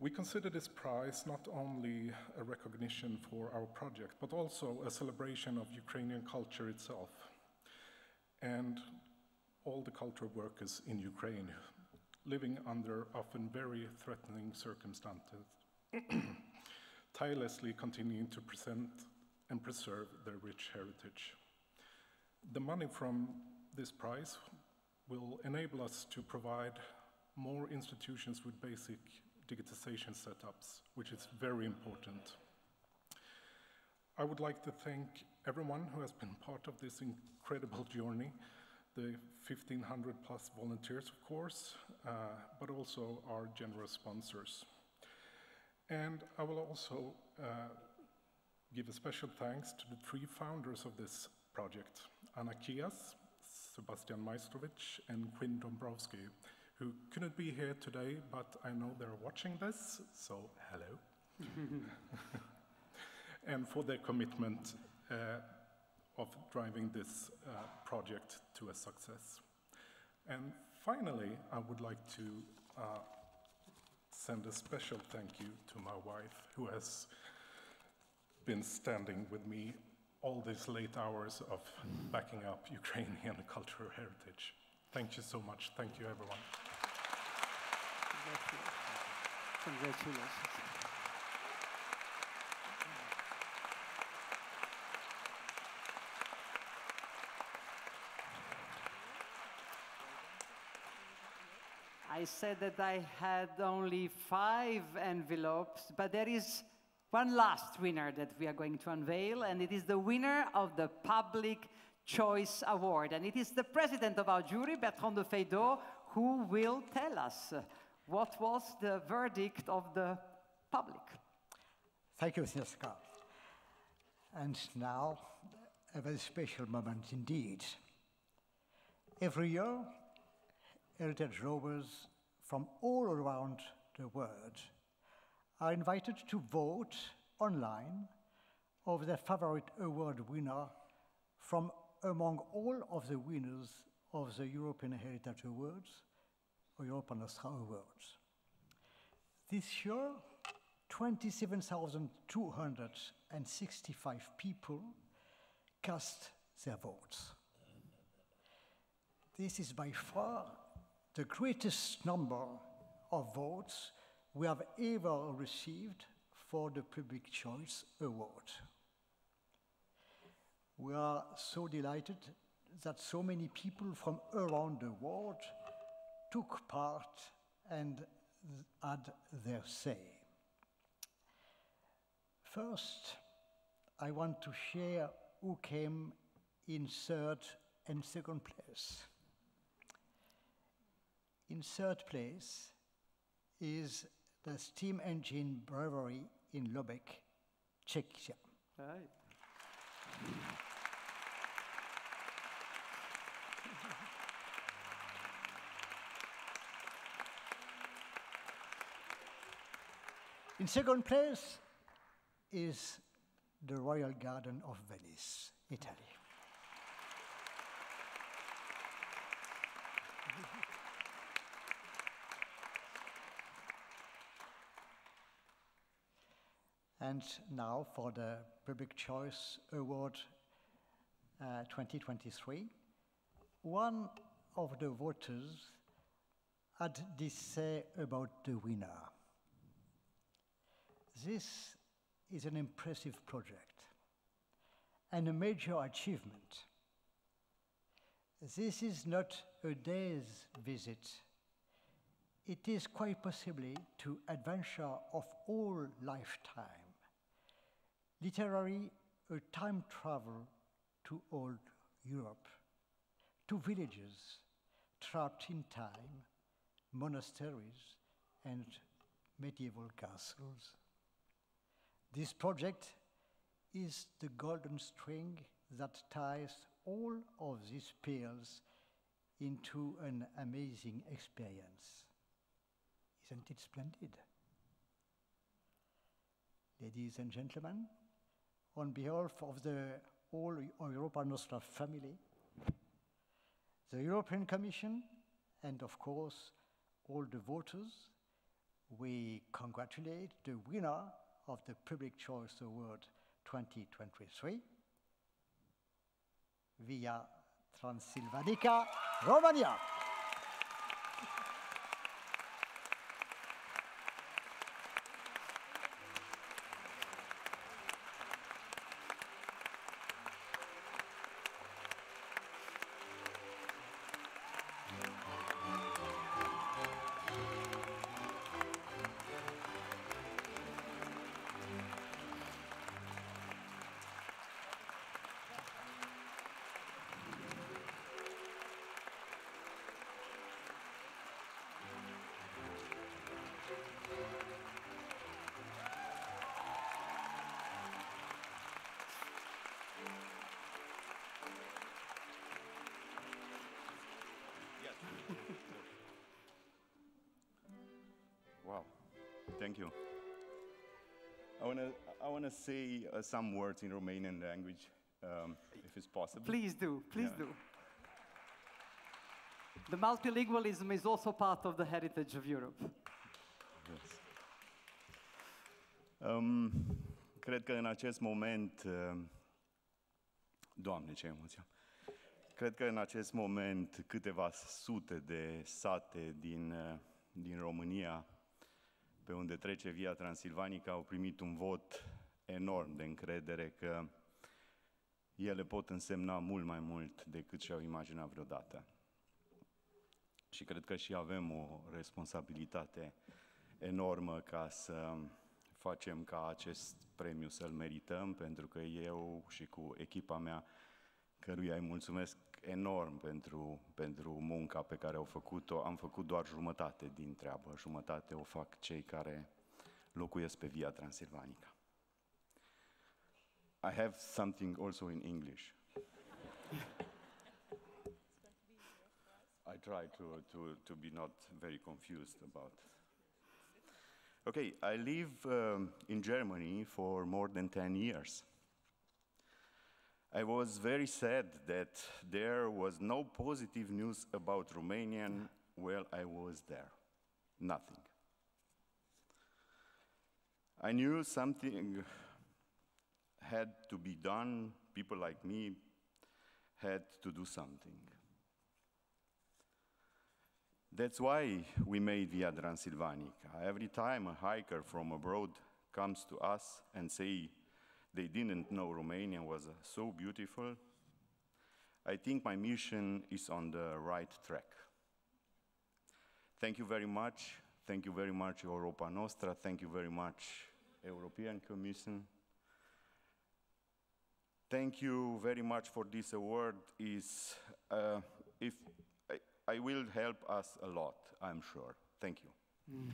We consider this prize not only a recognition for our project, but also a celebration of Ukrainian culture itself and all the cultural workers in Ukraine living under often very threatening circumstances, tirelessly continuing to present and preserve their rich heritage. The money from this prize will enable us to provide more institutions with basic digitization setups, which is very important. I would like to thank everyone who has been part of this incredible journey, the 1,500 plus volunteers, of course, but also our generous sponsors. And I will also give a special thanks to the three founders of this project, Anna Kias, Sebastian Majstrovic, and Quinn Dombrowski, who couldn't be here today, but I know they're watching this, so hello. And for their commitment of driving this project to a success. And finally, I would like to send a special thank you to my wife, who has been standing with me all these late hours of backing up Ukrainian cultural heritage. Thank you so much. Thank you, everyone. Congratulations. I said that I had only 5 envelopes, but there is one last winner that we are going to unveil, and it is the winner of the Public Choice Award. And it is the president of our jury, Bertrand de Feydeau, who will tell us what was the verdict of the public. Thank you, Sneška. And now, a very special moment indeed. Every year, heritage rovers from all around the world are invited to vote online of their favorite award winner from among all of the winners of the European Heritage Awards or Europa Nostra Awards. This year, 27,265 people cast their votes. This is by far the greatest number of votes we have ever received for the Public Choice Award. We are so delighted that so many people from around the world took part and had their say. First, I want to share who came in 3rd and 2nd place. In 3rd place is the steam engine brewery in Lubek, Czechia. Right. In 2nd place is the Royal Garden of Venice, Italy. And now for the Public Choice Award 2023, one of the voters had this say about the winner. This is an impressive project and a major achievement. This is not a day's visit. It is quite possibly to adventure of all lifetime, literally a time travel to old Europe, to villages trapped in time, monasteries, and medieval castles. This project is the golden string that ties all of these pearls into an amazing experience. Isn't it splendid? Ladies and gentlemen, on behalf of the whole Europa Nostra family, the European Commission, and of course, all the voters, we congratulate the winner of the Public Choice Award 2023, via Transilvanica, Romania. Wow, thank you. I wanna say some words in Romanian language, if it's possible. Please do, please do. The multilingualism is also part of the heritage of Europe. Yes. Cred că în acest moment, Doamne, ce emoție! Cred că în acest moment câteva sute de sate din România, pe unde trece Via Transilvanica, au primit un vot enorm de încredere că ele pot însemna mult mai mult decât și-au imaginat vreodată. Și cred că și avem o responsabilitate enormă ca să facem ca acest premiu să-l merităm, pentru că eu și cu echipa mea, căruia îi mulțumesc enorm pentru munca pe care au făcut-o, am făcut doar jumătate din treabă, jumătate o fac cei care locuiesc pe Via Transilvanica. I have something also in English. I try to be not very confused about. Okay, I live in Germany for more than 10 years. I was very sad that there was no positive news about Romanian while I was there. Nothing. I knew something had to be done. People like me had to do something. That's why we made Via Transilvanica. Every time a hiker from abroad comes to us and say they didn't know Romania was so beautiful, I think my mission is on the right track. Thank you very much. Thank you very much, Europa Nostra. Thank you very much, European Commission. Thank you very much for this award. I will help us a lot, I'm sure. Thank you. Mm.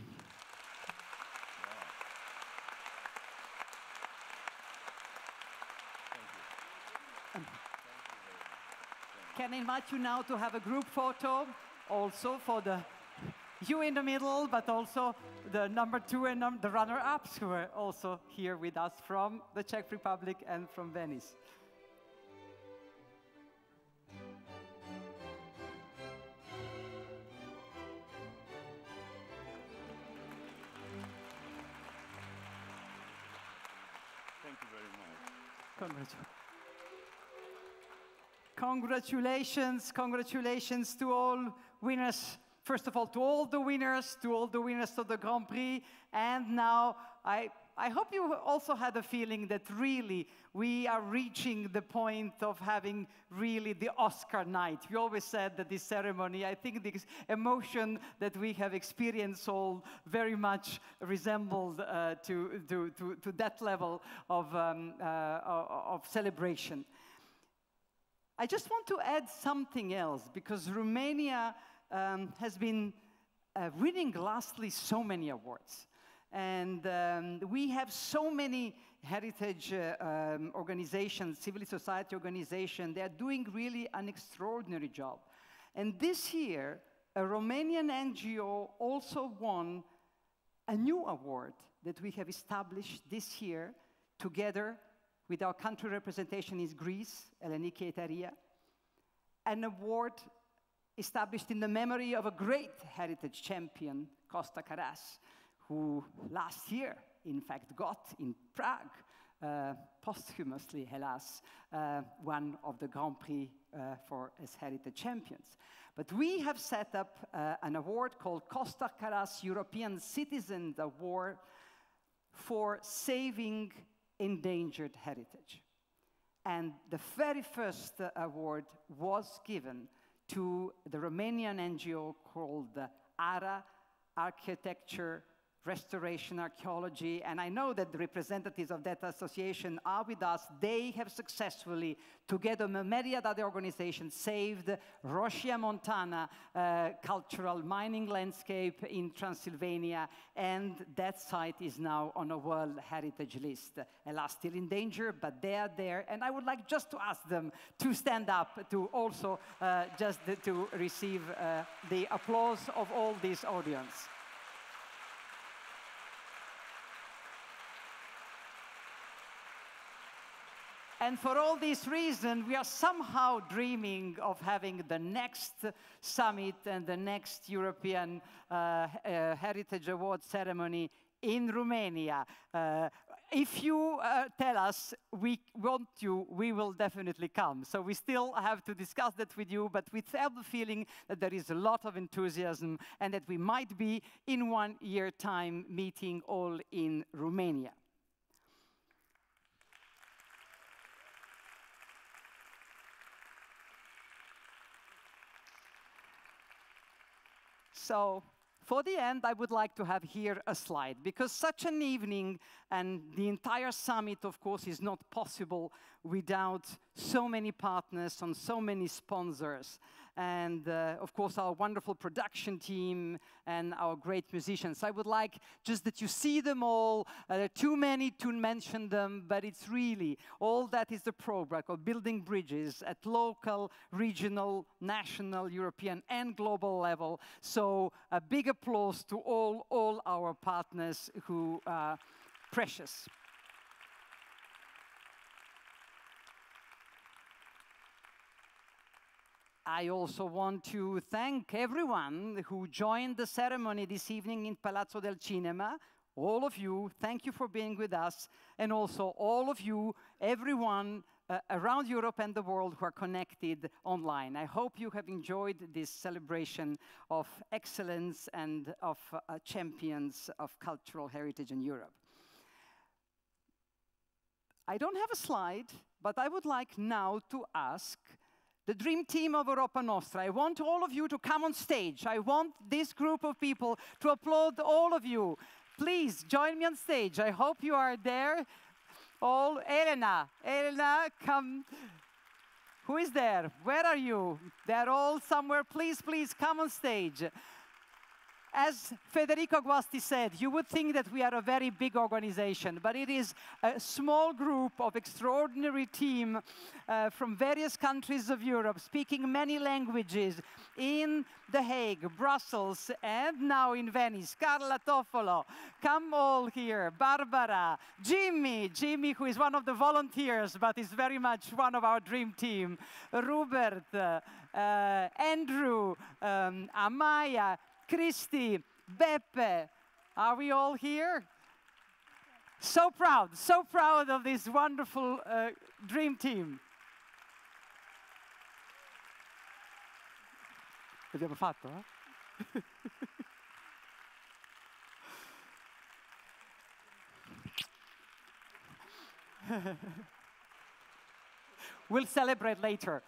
Can I invite you now to have a group photo, also for you in the middle, but also the number 2 and the runner-ups who are also here with us from the Czech Republic and from Venice. Thank you very much. Congratulations to all winners. First of all, to all the winners of the Grand Prix. And now, I hope you also had a feeling that really we are reaching the point of having really the Oscar night. We always said that this ceremony, I think the emotion that we have experienced all very much resembled to that level of celebration. I just want to add something else, because Romania has been winning lastly so many awards. And we have so many heritage organizations, civil society organizations. They are doing really an extraordinary job. And this year, a Romanian NGO also won a new award that we have established this year together with our country representation in Greece, Elleniki Etaria, an award established in the memory of a great heritage champion, Costa Carras, who last year, in fact, got in Prague, posthumously, hélas, one of the Grand Prix as heritage champions. But we have set up an award called Costa Carras European Citizens Award for saving endangered heritage. And the very first award was given to the Romanian NGO called ARA, Architecture, Restoration, Archaeology, and I know that the representatives of that association are with us. They have successfully, together with myriad other organizations, saved Roșia Montana cultural mining landscape in Transylvania, and that site is now on a World Heritage List. Alas, still in danger, but they are there, and I would like just to ask them to stand up to also to receive the applause of all this audience. And for all these reasons, we are somehow dreaming of having the next summit and the next European Heritage Award ceremony in Romania. If you tell us we want you, we will definitely come. So we still have to discuss that with you, but we have the feeling that there is a lot of enthusiasm and that we might be in 1 year time meeting all in Romania. So, for the end, I would like to have here a slide, because such an evening and the entire summit, of course, is not possible without so many partners and so many sponsors. And, of course, our wonderful production team and our great musicians. I would like just that you see them all. There are too many to mention them, but it's really, all that is the program of building bridges at local, regional, national, European, and global level. So a big applause to all our partners who are precious. I also want to thank everyone who joined the ceremony this evening in Palazzo del Cinema. All of you, thank you for being with us. And also all of you, everyone around Europe and the world who are connected online. I hope you have enjoyed this celebration of excellence and of champions of cultural heritage in Europe. I don't have a slide, but I would like now to ask the dream team of Europa Nostra. I want all of you to come on stage. I want this group of people to applaud all of you. Please join me on stage. I hope you are there. All, Elena, come. Who is there? Where are you? They're all somewhere. Please come on stage. As Federico Guasti said, you would think that we are a very big organization, but it is a small group of extraordinary team from various countries of Europe, speaking many languages in The Hague, Brussels, and now in Venice. Carla Toffolo, come all here. Barbara, Jimmy, who is one of the volunteers, but is very much one of our dream team. Robert, Andrew, Amaya, Christy, Beppe, are we all here? So proud of this wonderful dream team. L'abbiamo fatto, eh? We'll celebrate later.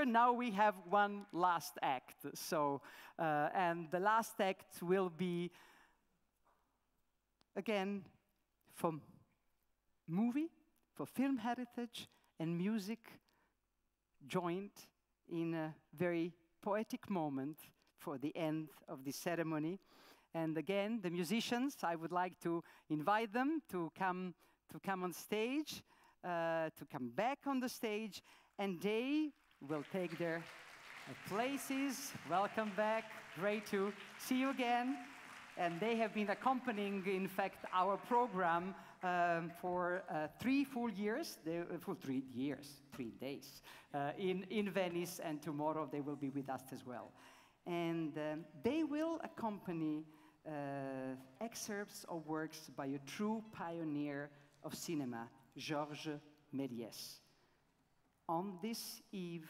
Now we have one last act. So, and the last act will be, again, for movie, for film heritage, and music, joined in a very poetic moment for the end of the ceremony. And again, the musicians, I would like to invite them to come on stage, to come back on the stage, and they will take their places. Welcome back. Great to see you again. And they have been accompanying, in fact, our program for 3 full years, 3 days, in Venice, and tomorrow they will be with us as well. And they will accompany excerpts of works by a true pioneer of cinema, Georges Méliès. On this eve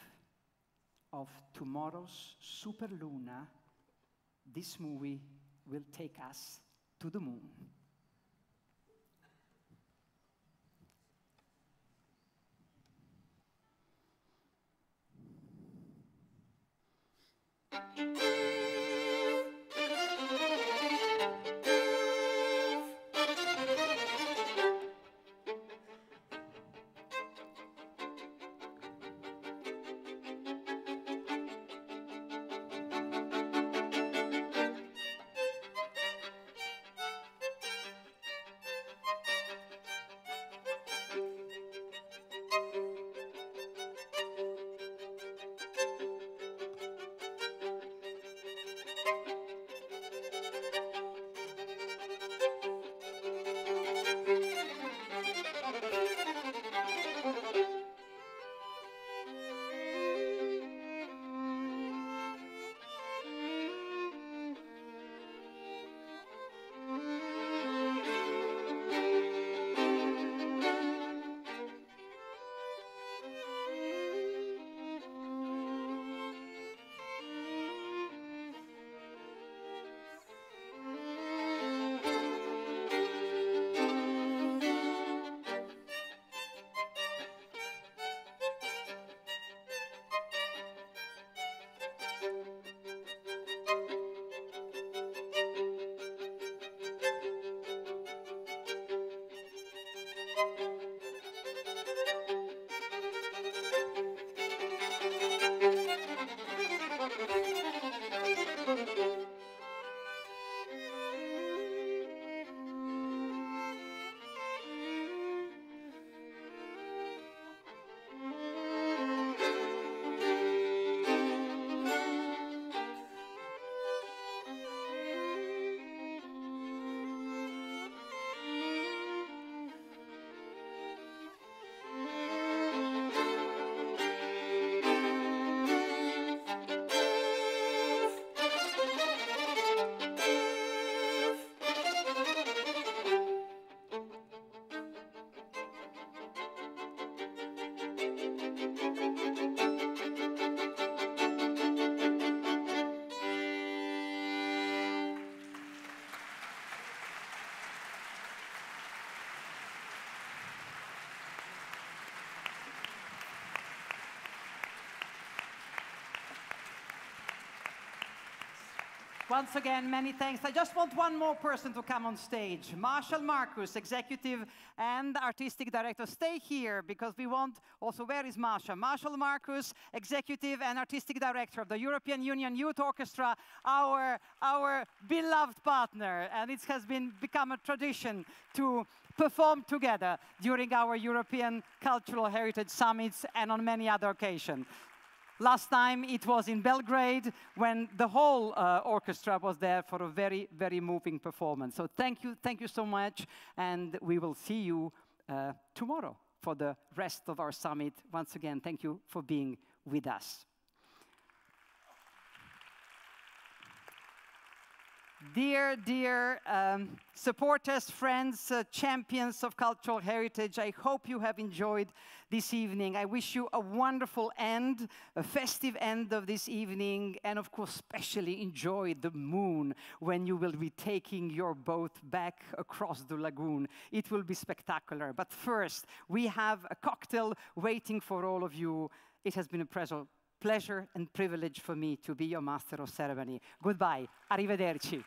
of tomorrow's Superluna, this movie will take us to the moon. Once again, many thanks. I just want one more person to come on stage. Marshall Marcus, Executive and Artistic Director. Stay here because we want also, where is Marshall? Marshall Marcus, Executive and Artistic Director of the European Union Youth Orchestra, our beloved partner. And it has become a tradition to perform together during our European Cultural Heritage Summits and on many other occasions. Last time it was in Belgrade when the whole orchestra was there for a very, very moving performance. So thank you so much, and we will see you tomorrow for the rest of our summit. Once again, thank you for being with us. Dear supporters, friends, champions of cultural heritage, I hope you have enjoyed this evening. I wish you a wonderful end, a festive end of this evening, and of course, especially enjoy the moon when you will be taking your boat back across the lagoon. It will be spectacular. But first, we have a cocktail waiting for all of you. It has been a pleasure and privilege for me to be your master of ceremony. Goodbye. Arrivederci.